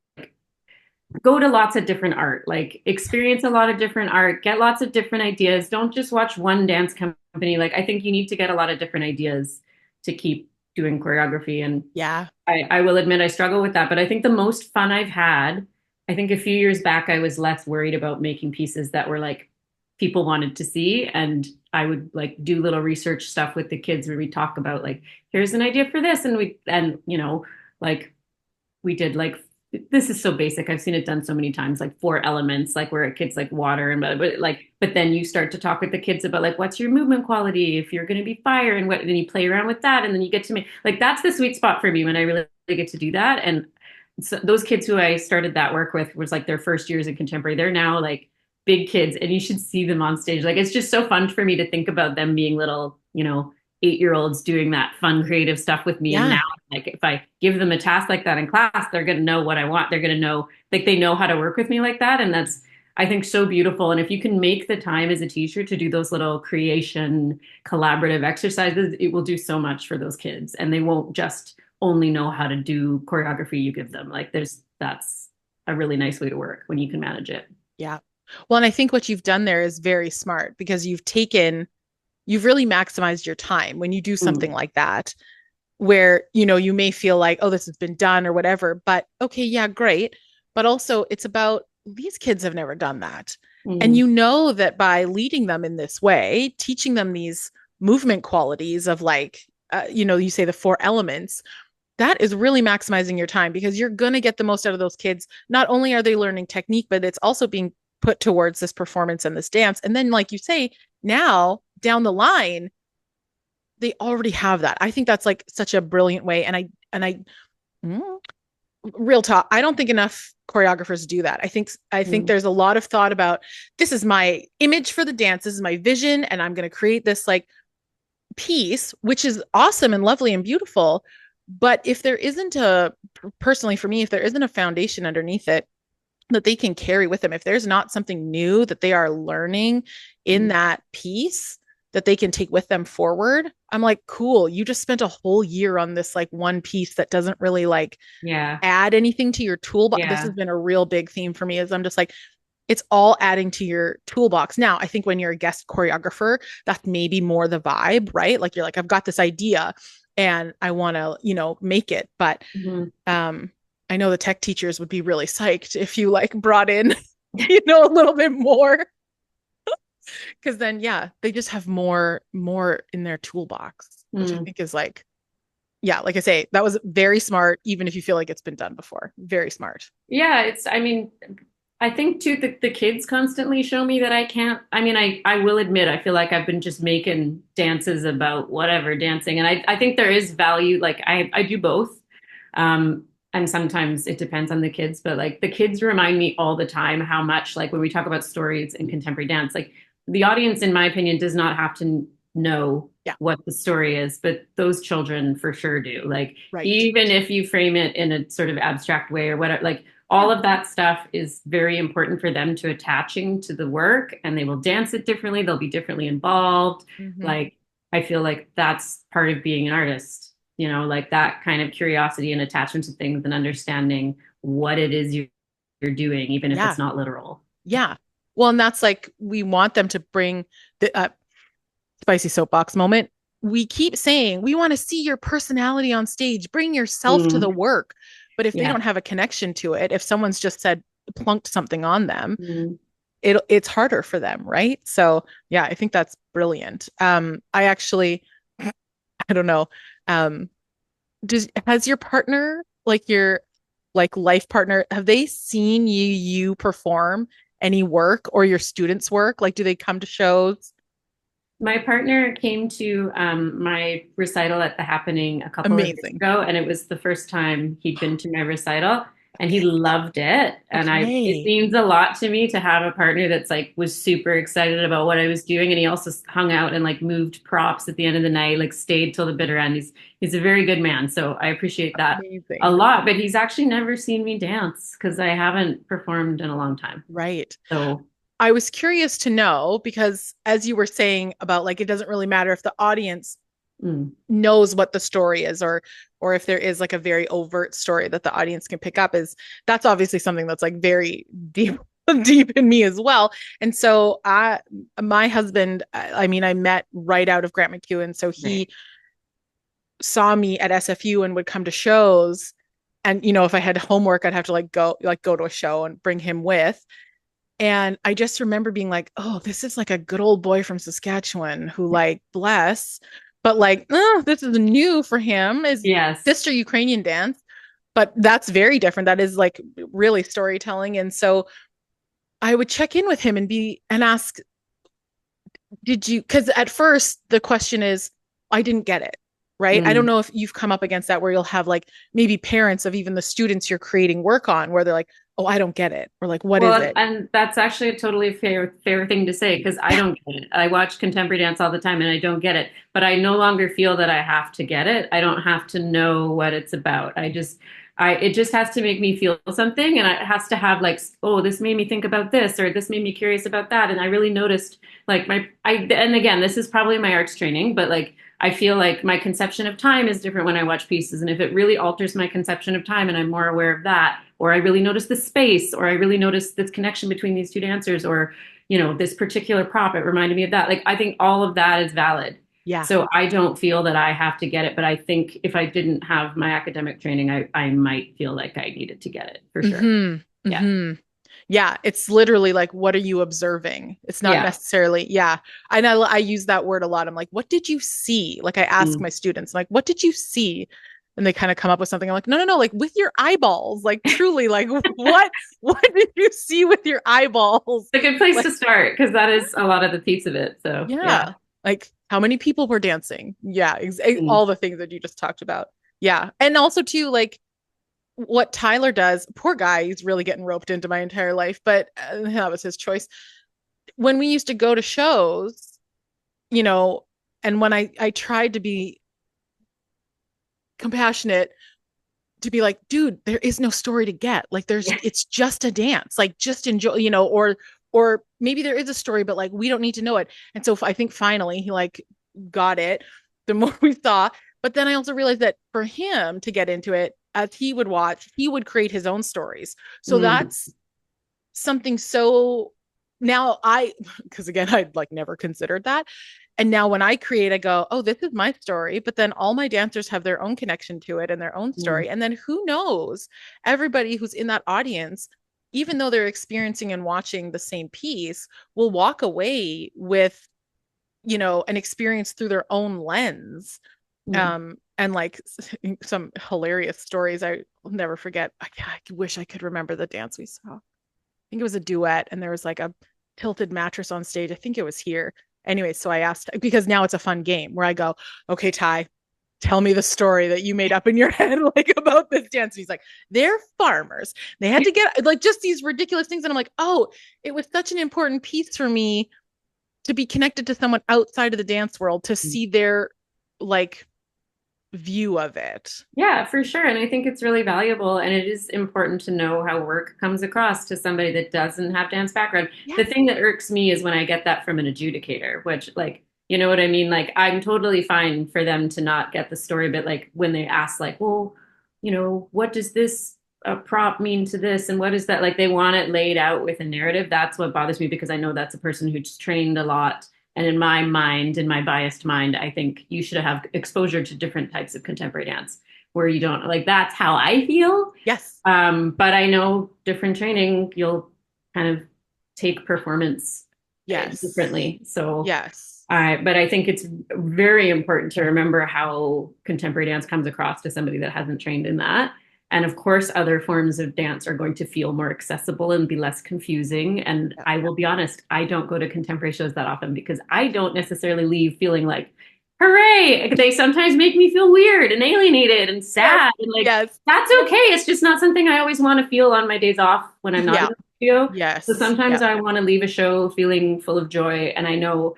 go to lots of different art, like experience a lot of different art, get lots of different ideas. Don't just watch one dance company. Like I think you need to get a lot of different ideas to keep doing choreography. And Yeah. I will admit I struggle with that. But I think the most fun I've had, I think a few years back, I was less worried about making pieces that were like people wanted to see. And I would like do little research stuff with the kids where we talk about like, here's an idea for this. And like we did like this is so basic. I've seen it done so many times, like 4 elements, like where a kid's like water and but then you start to talk with the kids about like what's your movement quality if you're going to be fire and what, then you play around with that and then you get to make like that's the sweet spot for me when I really get to do that. And so those kids who I started that work with was like their first years in contemporary. They're now like big kids and you should see them on stage. Like it's just so fun for me to think about them being little, 8-year-olds doing that fun creative stuff with me. And now Yeah. like if I give them a task like that in class, they're going to know what I want. They're going to know like they know how to work with me like that. And that's I think so beautiful. And if you can make the time as a teacher to do those little creation collaborative exercises, it will do so much for those kids. And they won't just only know how to do choreography you give them. Like that's a really nice way to work when you can manage it. Yeah. Well, and I think what you've done there is very smart because you've really maximized your time when you do something Mm, like that, where, you may feel like, oh, this has been done or whatever, but okay, yeah, great. But also, it's about these kids have never done that. And mm, you know that by leading them in this way, teaching them these movement qualities of like, you say the 4 elements, that is really maximizing your time because you're going to get the most out of those kids. Not only are they learning technique, but it's also being put towards this performance and this dance. And then, like you say, now down the line, they already have that. I think that's like such a brilliant way. Mm, real talk, I don't think enough choreographers do that. I think mm. there's a lot of thought about this is my image for the dance, this is my vision, and I'm going to create this like piece, which is awesome and lovely and beautiful. But if there isn't personally for me, if there isn't a foundation underneath it that they can carry with them, if there's not something new that they are learning in Mm. that piece that they can take with them forward, I'm like, cool, you just spent a whole year on this like one piece that doesn't really like Yeah. add anything to your toolbox. This has Yeah. been a real big theme for me is I'm just like, it's all adding to your toolbox. Now, I think when you're a guest choreographer, that's maybe more the vibe, right? Like you're like, I've got this idea and I want to, make it. But Mhm. um, I know the tech teachers would be really psyched if you like brought in, a little bit more. Because then, yeah, they just have more in their toolbox, which I Mm. think is like, yeah, like I say, that was very smart, even if you feel like it's been done before. Very smart. Yeah, I mean, I think too, the kids constantly show me that I can't. I mean, I will admit, I feel like I've been just making dances about whatever dancing. And I think there is value. Like I do both. Um, and sometimes it depends on the kids, but like the kids remind me all the time how much, like when we talk about stories in contemporary dance, like the audience, in my opinion, does not have to know Yeah, what the story is, but those children for sure do. Like right. even if you frame it in a sort of abstract way or whatever, like all Yeah. of that stuff is very important for them to attaching to the work, and they will dance it differently. They'll be differently involved. Hmm. Like I feel like that's part of being an artist, like that kind of curiosity and attachment to things and understanding what it is you're doing, even if Yeah. it's not literal. Yeah. Well, and that's like we want them to bring the spicy soapbox moment. We keep saying we want to see your personality on stage, bring yourself to the Mm, work. But if they yeah. don't have a connection to it, if someone's just said plunked something on them, Mm. it's harder for them, right? So yeah, I think that's brilliant. I actually, I don't know. Um, has your partner, like your like life partner, have they seen you perform any work or your students' work? Like, do they come to shows? My partner came to my recital at the Happening a couple of years Amazing. ago, and it was the first time he'd been to my recital, and he loved it. And it Okay. means a lot to me to have a partner that's like was super excited about what I was doing, and he also hung out and like moved props at the end of the night, like stayed till the bitter end. He's a very good man, so I appreciate that a Amazing. lot. But he's actually never seen me dance because I haven't performed in a long time. Right. So, I was curious to know because as you were saying about like it doesn't really matter if the audience mm, knows what the story is or if there is like a very overt story that the audience can pick up is that's obviously something that's like very deep deep in me as well. And so I my husband I mean I met right out of Grant MacEwan so right. he saw me at SFU and would come to shows and if I had homework I'd have to go to a show and bring him with. And I just remember being like, oh, this is like a good old boy from Saskatchewan who, like, bless, but like, this is new for him is Yes. sister Ukrainian dance. But that's very different. That is like really storytelling. And so I would check in with him and ask, did you, because at first the question is, I didn't get it. Right. I don't Mm. know if you've come up against that where you'll have like maybe parents of even the students you're creating work on where they're like, oh, I don't get it. Or like, what is Well, it? and that's actually a totally fair thing to say because I Yeah. don't get it. I watch contemporary dance all the time and I don't get it, but I no longer feel that I have to get it. I don't have to know what it's about. I it just has to make me feel something and it has to have like, oh, this made me think about this or this made me curious about that. And I really noticed like and again, this is probably my arts training, but like I feel like my conception of time is different when I watch pieces. And if it really alters my conception of time and I'm more aware of that, or I really notice the space, or I really notice this connection between these two dancers, or, this particular prop, it reminded me of that. Like, I think all of that is valid. Yeah. So I don't feel that I have to get it, but I think if I didn't have my academic training, I might feel like I needed to get it for sure. Mm-hmm. Yeah. Mm-hmm. Yeah, it's literally like, what are you observing? It's not Yeah. necessarily, yeah. I use that word a lot. I'm like, what did you see? Like I ask Mm. my students, like, what did you see? And they kind of come up with something. I'm like, no, no, no, like with your eyeballs, like truly, like what did you see with your eyeballs? It's a good place Like, to start because that is a lot of the piece of it. So, yeah. yeah, like how many people were dancing? Yeah, Mm. all the things that you just talked about. Yeah, and also too, like what Tyler does, poor guy, he's really getting roped into my entire life, but that was his choice. When we used to go to shows, you know, and when I tried to be compassionate, to be like, dude, there is no story to get. Like Yeah. it's just a dance. Like just enjoy, or maybe there is a story, but like we don't need to know it. And so I think finally he like got it the more we saw. But then I also realized that for him to get into it, as he would watch, he would create his own stories. So Mm. that's something so now because again I'd like never considered that, and now when I create I go, oh, this is my story, but then all my dancers have their own connection to it and their own Mm. story, and then who knows, everybody who's in that audience even though they're experiencing and watching the same piece, will walk away with, an experience through their own lens. Mm. And like some hilarious stories I will never forget. I wish I could remember the dance we saw. I think it was a duet, and there was like a tilted mattress on stage. I think it was here. Anyway, so I asked, because now it's a fun game where I go, okay, Ty, tell me the story that you made up in your head, like about this dance. And he's like, they're farmers. They had to get like just these ridiculous things. And I'm like, oh, it was such an important piece for me to be connected to someone outside of the dance world, to see their like view of it. Yeah, for sure. And I think it's really valuable. And it is important to know how work comes across to somebody that doesn't have dance background. The Yes. thing that irks me is when I get that from an adjudicator, which, like, you know what I mean? Like, I'm totally fine for them to not get the story, but like when they ask, like, well, what does this prop mean to this? And what is that? Like, they want it laid out with a narrative. That's what bothers me because I know that's a person who's trained a lot, and in my mind, in my biased mind, I think you should have exposure to different types of contemporary dance where you don't like that's how I feel. Yes. But I know different training, you'll kind of take performance Yes. differently. So, Yes. but I think it's very important to remember how contemporary dance comes across to somebody that hasn't trained in that. And of course, other forms of dance are going to feel more accessible and be less confusing. And Yeah. I will be honest, I don't go to contemporary shows that often because I don't necessarily leave feeling like, hooray! They sometimes make me feel weird and alienated and Yes. sad. And like, Yes. that's okay. It's just not something I always want to feel on my days off when I'm not in Yeah. the studio. So Yes. sometimes Yeah. I want to leave a show feeling full of joy. And I know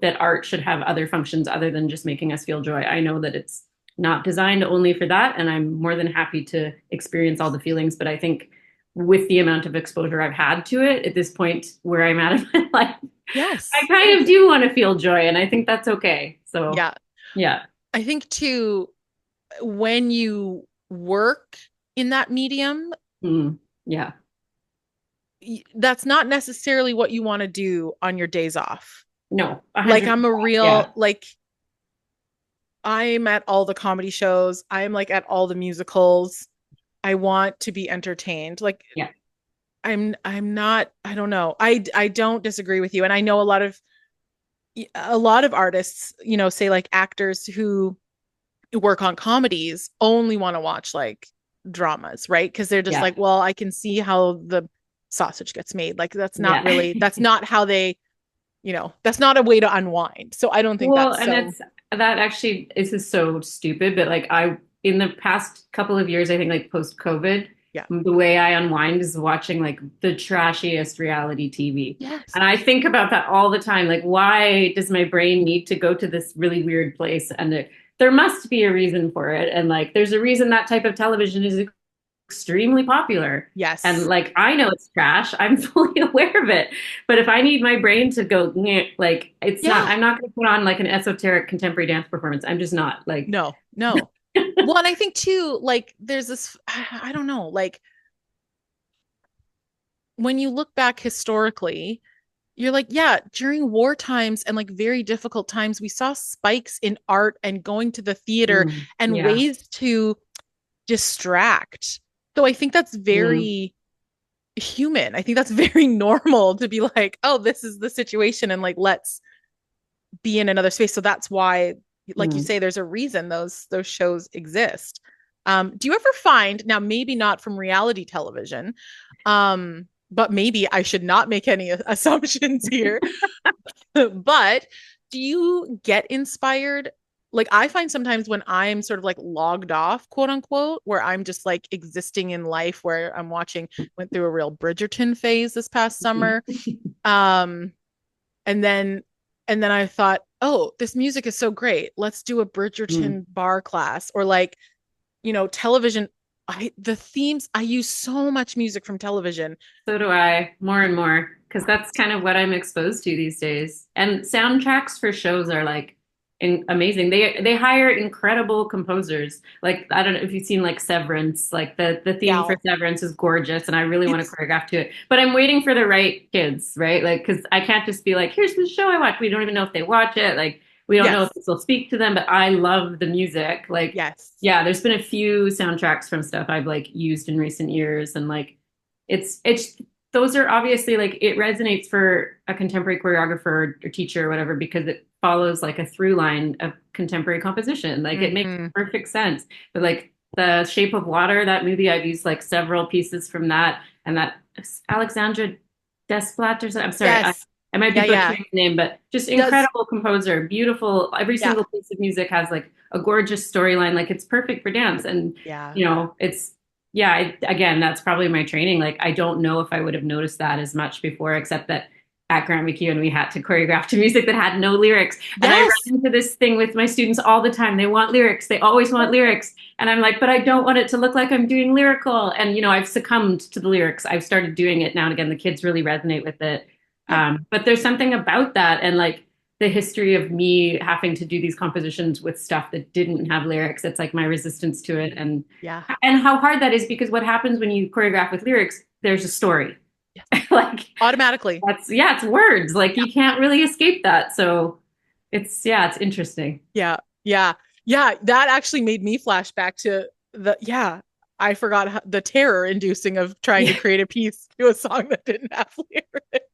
that art should have other functions other than just making us feel joy. I know that it's not designed only for that. And I'm more than happy to experience all the feelings. But I think with the amount of exposure I've had to it at this point where I'm at in my life, I Yes. kind Yes. of do want to feel joy. And I think that's okay. So, Yeah. yeah. I think too, when you work in that medium, Mm, yeah. that's not necessarily what you want to do on your days off. No, Like 100%. I'm a Yeah. real, like I'm at all the comedy shows. I'm like at all the musicals. I want to be entertained. Like Yeah. I'm not, I don't know. I don't disagree with you. And I know a lot of artists, say like actors who work on comedies only want to watch like dramas, right? Because they're just Yeah. like, well, I can see how the sausage gets made. Like Yeah. that's not how they, that's not a way to unwind. So I don't think Well, that's and so. it's that actually this is so stupid, but like I in the past couple of years, I think like post COVID, Yeah. the way I unwind is watching like the trashiest reality TV. Yes. And I think about that all the time. Like, why does my brain need to go to this really weird place? And there must be a reason for it. And like, there's a reason that type of television is extremely popular. And Yes. like I know it's trash. I'm fully aware of it. But if I need my brain to go like it's not Yeah. I'm not gonna put on like an esoteric contemporary dance performance. I'm just not like No, no. Well, and I think too, like there's this, I don't know, like when you look back historically, you're like, yeah, during war times and like very difficult times, we saw spikes in art and going to the theater and yeah. ways to distract. So I think that's Mm, very human. I think that's very normal to be like, oh, this is the situation and like let's be in another space. So that's why, like you mm. say, there's a reason those shows exist. Do you ever find, now maybe not from reality television, but maybe I should not make any assumptions here, but do you get inspired? Like I find sometimes when I'm sort of like logged off, quote unquote, where I'm just like existing in life, where I'm watching, went through a real Bridgerton phase this past summer. Um, and then I thought, oh, this music is so great. Let's do a Mm. Bridgerton bar class, or like, television. The themes, I use so much music from television. So do I, more and more, because that's kind of what I'm exposed to these days. And soundtracks for shows are like amazing. They hire incredible composers. Like I don't know if you've seen like Severance, like the theme Yeah. for Severance is gorgeous, and I really want to It's choreograph to it. But I'm waiting for the right kids, right? Like because I can't just be like, here's the show I watch. We don't even know if they watch it. Like we don't know if yes. this will speak to them. But I love the music. Like Yes. yeah, there's been a few soundtracks from stuff I've like used in recent years, and like it's those are obviously like it resonates for a contemporary choreographer or teacher or whatever because it follows like a through line of contemporary composition. Like it makes Hmm. perfect sense. But like The Shape of Water, that movie, I've used like several pieces from that and that Alexandra Desplat or something. I'm sorry, Yes. I might be Yeah, yeah. butchering the name, but just Does incredible composer, beautiful. Every yeah. single piece of music has like a gorgeous storyline. Like it's perfect for dance. And, Yeah. it's, yeah, again, that's probably my training. Like I don't know if I would have noticed that as much before, except that at Grant MacEwan, we had to choreograph to music that had no lyrics. And I run Yes. into this thing with my students all the time. They want lyrics. They always want lyrics. And I'm like, but I don't want it to look like I'm doing lyrical. And, I've succumbed to the lyrics. I've started doing it now and again. The kids really resonate with it. Yeah. But there's something about that and like the history of me having to do these compositions with stuff that didn't have lyrics. It's like my resistance to it Yeah. and how hard that is because what happens when you choreograph with lyrics, there's a story. Yes. Like Automatically. it's words. Like you can't really escape that. So it's interesting. Yeah. Yeah. Yeah. That actually made me flash back to yeah, I forgot the terror inducing of trying to Yeah. create a piece to a song that didn't have lyrics,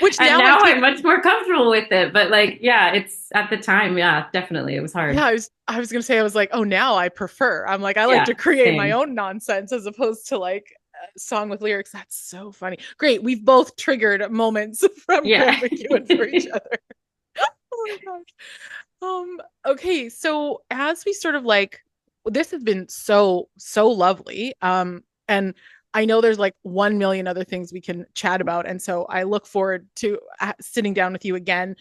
which And now I now take. I'm much more comfortable with it. But like, yeah, it's at the time, yeah, definitely. It was Yeah, hard. I was gonna say I was like, oh, now I prefer. I'm like, I like Yeah, to create my same. own nonsense as opposed to like a song with lyrics. That's so funny. Great, we've both triggered moments from Yeah. Grant MacEwan for each other. Oh my gosh. Okay, so as we sort of like this has been so lovely. And I know there's like 1 million other things we can chat about. And so I look forward to sitting down with you again,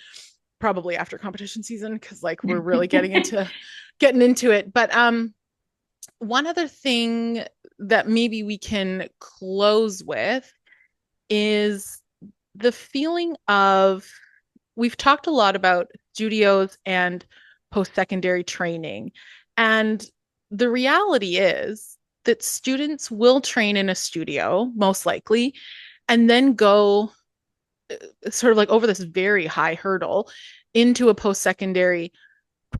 probably after competition season, because like we're really getting into it. But one other thing that maybe we can close with is the feeling of we've talked a lot about studios and post-secondary training. And the reality is that students will train in a studio, most likely, and then go sort of like over this very high hurdle into a post-secondary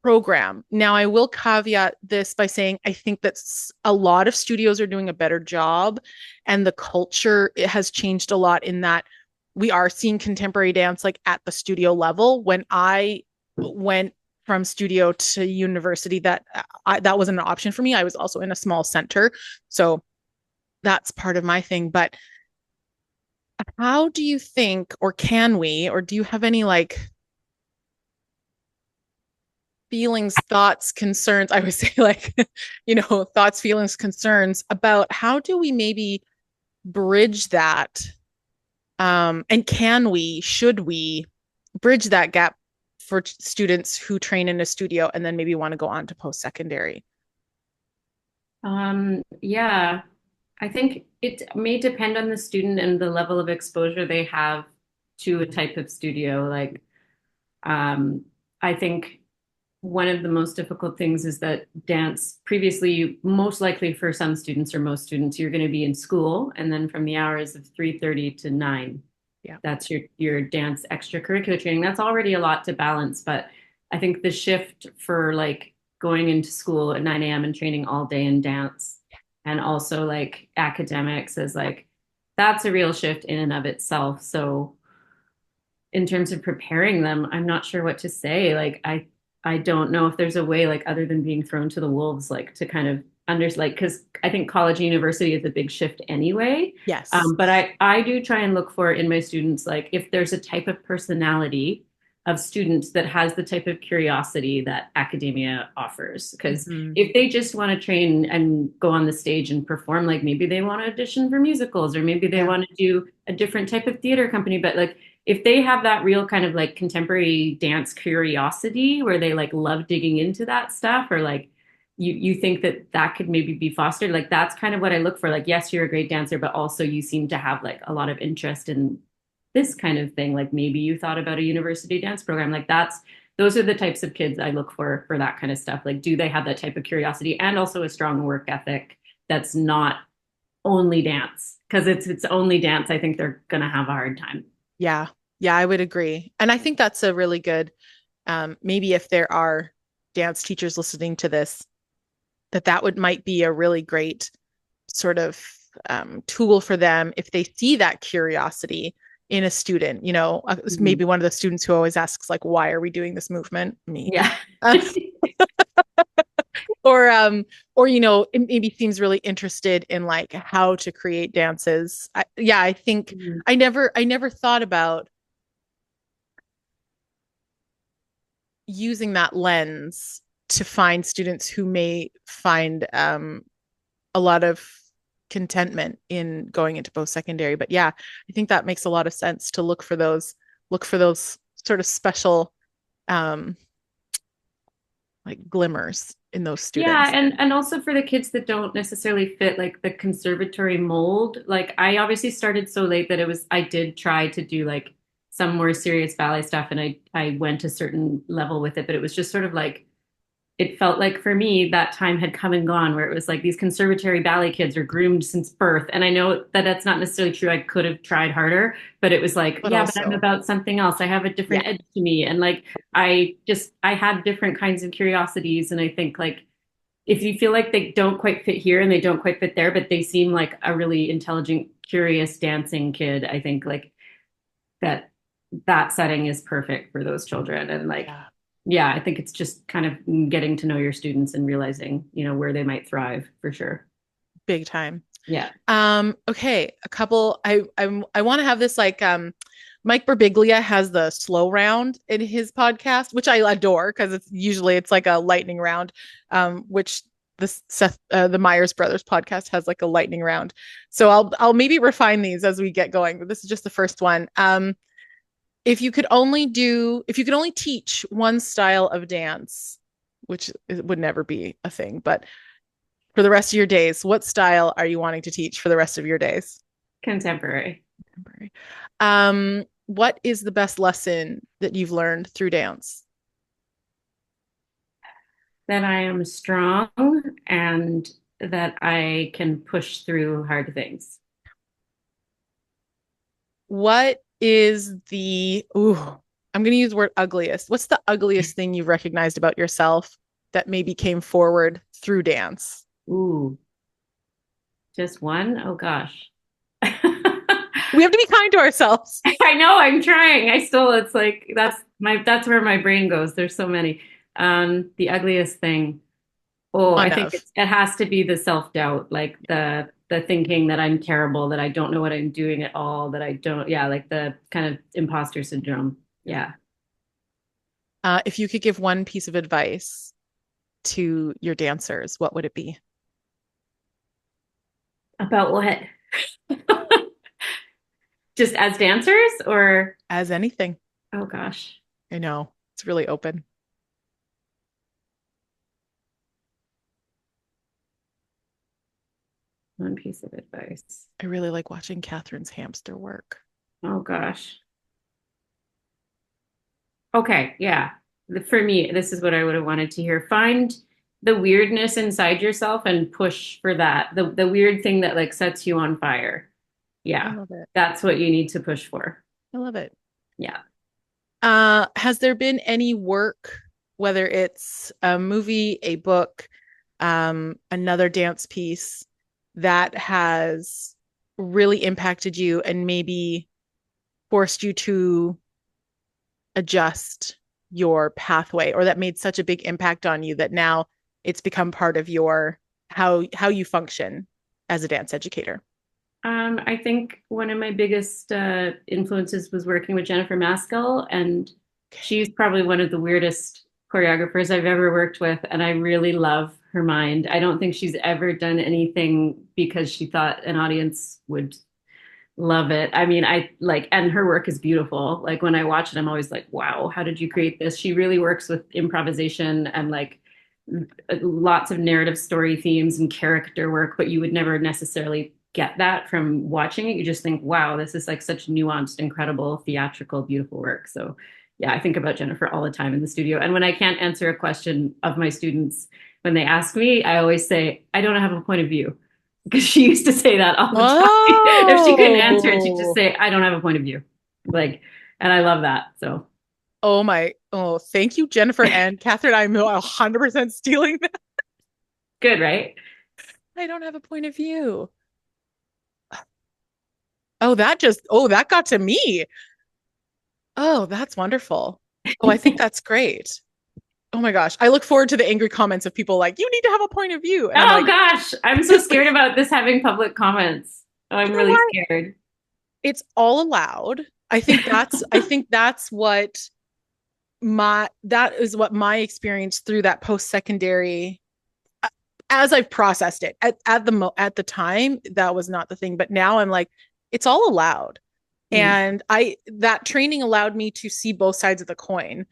program. Now, I will caveat this by saying I think that a lot of studios are doing a better job, and the culture it has changed a lot in that we are seeing contemporary dance like at the studio level. When I went from studio to university, that wasn't an option for me. I was also in a small center, so that's part of my thing. But how do you think, or can we, or do you have any like feelings, thoughts, concerns? I would say like, thoughts, feelings, concerns about how do we maybe bridge that? And should we bridge that gap for students who train in a studio and then maybe want to go on to post-secondary? Yeah, I think it may depend on the student and the level of exposure they have to a type of studio. Like, um, I think one of the most difficult things is that dance previously, most likely for some students or most students, you're going to be in school, and then from the hours of 3:30 to 9, Yeah. that's your dance extracurricular training. That's already a lot to balance, but I think the shift for like going into school at 9 a.m. and training all day in dance and also like academics is like that's a real shift in and of itself. So in terms of preparing them, I'm not sure what to say. Like I don't know if there's a way like other than being thrown to the wolves, like to kind of like because I think college and university is a big shift anyway. Yes. But I do try and look for in my students like if there's a type of personality of students that has the type of curiosity that academia offers. Because Mhm. if they just want to train and go on the stage and perform, like maybe they want to audition for musicals or maybe they Yeah. want to do a different type of theater company, but like if they have that real kind of like contemporary dance curiosity where they like love digging into that stuff or like you think that that could maybe be fostered, like that's kind of what I look for. Like yes, you're a great dancer, but also you seem to have like a lot of interest in this kind of thing. Like maybe you thought about a university dance program. Like those are the types of kids I look for that kind of stuff. Like do they have that type of curiosity and also a strong work ethic that's not only dance? Because it's only dance, I think they're gonna have a hard time. Yeah. Yeah, I would agree. And I think that's a really good, maybe if there are dance teachers listening to this, that would might be a really great sort of tool for them if they see that curiosity in a student. Mhm. Maybe one of the students who always asks, like, why are we doing this movement? Me. Yeah. Uh, or it maybe seems really interested in like how to create dances. I think Mhm. I never thought about using that lens to find students who may find a lot of contentment in going into post-secondary. But yeah, I think that makes a lot of sense to look for those sort of special um like glimmers in those Yeah, students. and also for the kids that don't necessarily fit like the conservatory mold. Like I obviously started so late that I did try to do like some more serious ballet stuff and I went a certain level with it, but it was just sort of like it felt like for me that time had come and gone where it was like these conservatory ballet kids are groomed since birth. And I know that that's not necessarily true. I could have tried harder, but it was like, But yeah, but I'm also, about something else. I have a yeah, different edge to me. And like, I had different kinds of curiosities. And I think like, if you feel like they don't quite fit here and they don't quite fit there, but they seem like a really intelligent, curious dancing kid, I think like that that setting is perfect for those children. And like, yeah, yeah, I think it's just kind of getting to know your students and realizing, where they might thrive for sure. big time. Yeah. Okay, a couple. I want to have this like Mike Birbiglia has the slow round in his podcast, which I adore because it's like a lightning round, which the Myers Brothers podcast has like a lightning round. So I'll maybe refine these as we get going, but this is just the first one. If you could only teach one style of dance, which would never be a thing, but for the rest of your days, what style are you wanting to teach for the rest of your days? Contemporary. What is the best lesson that you've learned through dance? That I am strong and that I can push through hard things. What is I'm going to use the word ugliest. What's the ugliest thing you've recognized about yourself that maybe came forward through dance? Ooh, just one? Oh gosh. We have to be kind to ourselves. I know I'm trying. It's like that's where my brain goes. There's so many. The ugliest thing. Oh, I One think of. it has to be the self-doubt, like the thinking that I'm terrible, that I don't know what I'm doing at all, that I don't, yeah, like the kind of imposter syndrome. Yeah. If you could give one piece of advice to your dancers, what would it be? About what? Just as dancers or As anything. oh gosh. I know it's really open. One piece of advice. I really like watching Catherine's hamster work. Oh gosh. Okay, yeah. For me, this is what I would have wanted to hear. Find the weirdness inside yourself and push for that. The weird thing that like sets you on fire. I Yeah. love it. That's what you need to push for. I love it. Yeah. Has there been any work, whether it's a movie, a book, another dance piece that has really impacted you and maybe forced you to adjust your pathway, or that made such a big impact on you that now it's become part of your how you function as a dance educator? I think one of my biggest influences was working with Jennifer Maskell, and Okay. she's probably one of the weirdest choreographers I've ever worked with, and I really love her mind. I don't think she's ever done anything because she thought an audience would love it. I mean, I like, and her work is beautiful. Like when I watch it, I'm always like, wow, how did you create this? She really works with improvisation and like lots of narrative story themes and character work, but you would never necessarily get that from watching it. You just think, wow, this is like such nuanced, incredible, theatrical, beautiful work. So yeah, I think about Jennifer all the time in the studio. And when I can't answer a question of my students, when they ask me, I always say, I don't have a point of view. Because she used to say that all the time. If she couldn't answer it, she'd just Oh, say, I don't have a point of view. Like, and I love that. So oh, thank you, Jennifer and Catherine. I'm 100% stealing that. good, right? I don't have a point of view. that got to me. Oh, that's wonderful. Oh, I think that's great. Oh my gosh. I look forward to the angry comments of people like, you need to have a point of view. And I'm Oh like, gosh, I'm so scared about this having public comments. Oh, you I'm know really what? scared. It's all allowed. I think that's that is what my experience through that post-secondary, as I've processed it at the time, that was not the thing. But now I'm like, it's all allowed. Mm, And that training allowed me to see both sides of the coin.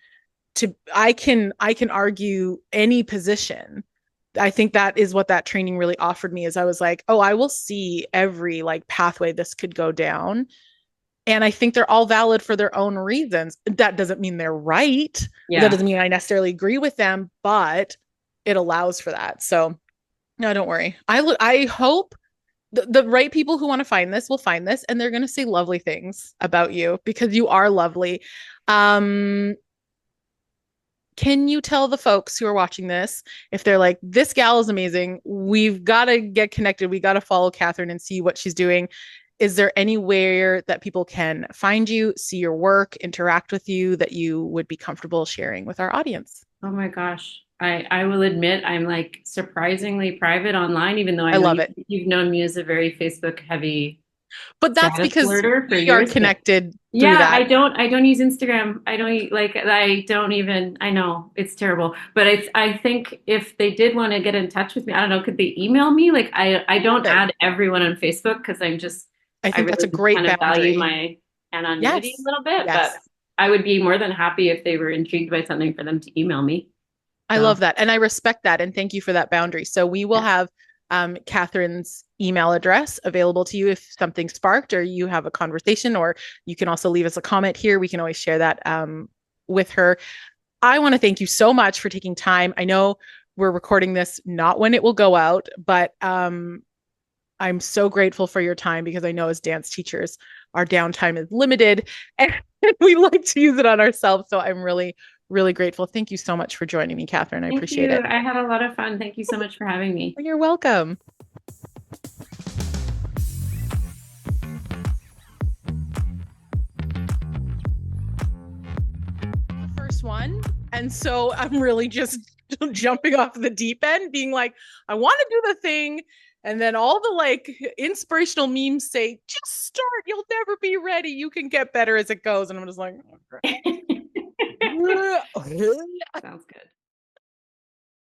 I can argue any position. I think that is what that training really offered me, is I was like, oh, I will see every like pathway this could go down. And I think they're all valid for their own reasons. That doesn't mean they're right. That yeah. doesn't mean I necessarily agree with them, but it allows for that. So no, don't worry. I hope the right people who want to find this will find this, and they're going to say lovely things about you because you are lovely. Um, can you tell the folks who are watching this, if they're like, this gal is amazing, we've got to get connected, we got to follow Catherine and see what she's doing? Is there anywhere that people can find you, see your work, interact with you, that you would be comfortable sharing with our audience? Oh my gosh. I will admit I'm like surprisingly private online, even though I I know love it. you've known me as a very Facebook heavy But that's status because flirter for we are years. But connected through yeah, that. I don't use Instagram. I don't even I know it's terrible. But I think if they did want to get in touch with me, I don't know, could they email me? Like I I love don't it. add everyone on Facebook because I I think that's really a just great kind of value boundary. my anonymity a Yes. little bit, but Yes. I would be more than happy if they were intrigued by something for them to email me. I So love that. And I respect that. And thank you for that boundary. So we will yeah. have Catherine's email address available to you if something sparked or you have a conversation, or you can also leave us a comment here. We can always share that with her. I want to thank you so much for taking time. I know we're recording this not when it will go out, but I'm so grateful for your time because I know as dance teachers, our downtime is limited and we like to use it on ourselves. So I'm really, really grateful. Thank you so much for joining me, Catherine. I Thank appreciate you. it. I had a lot of fun. Thank you so much for having me. You're welcome. First one. And so I'm really just jumping off the deep end, being like, I want to do the thing. And then all the like inspirational memes say, just start. You'll never be ready. You can get better as it goes. And I'm just like, Sounds good.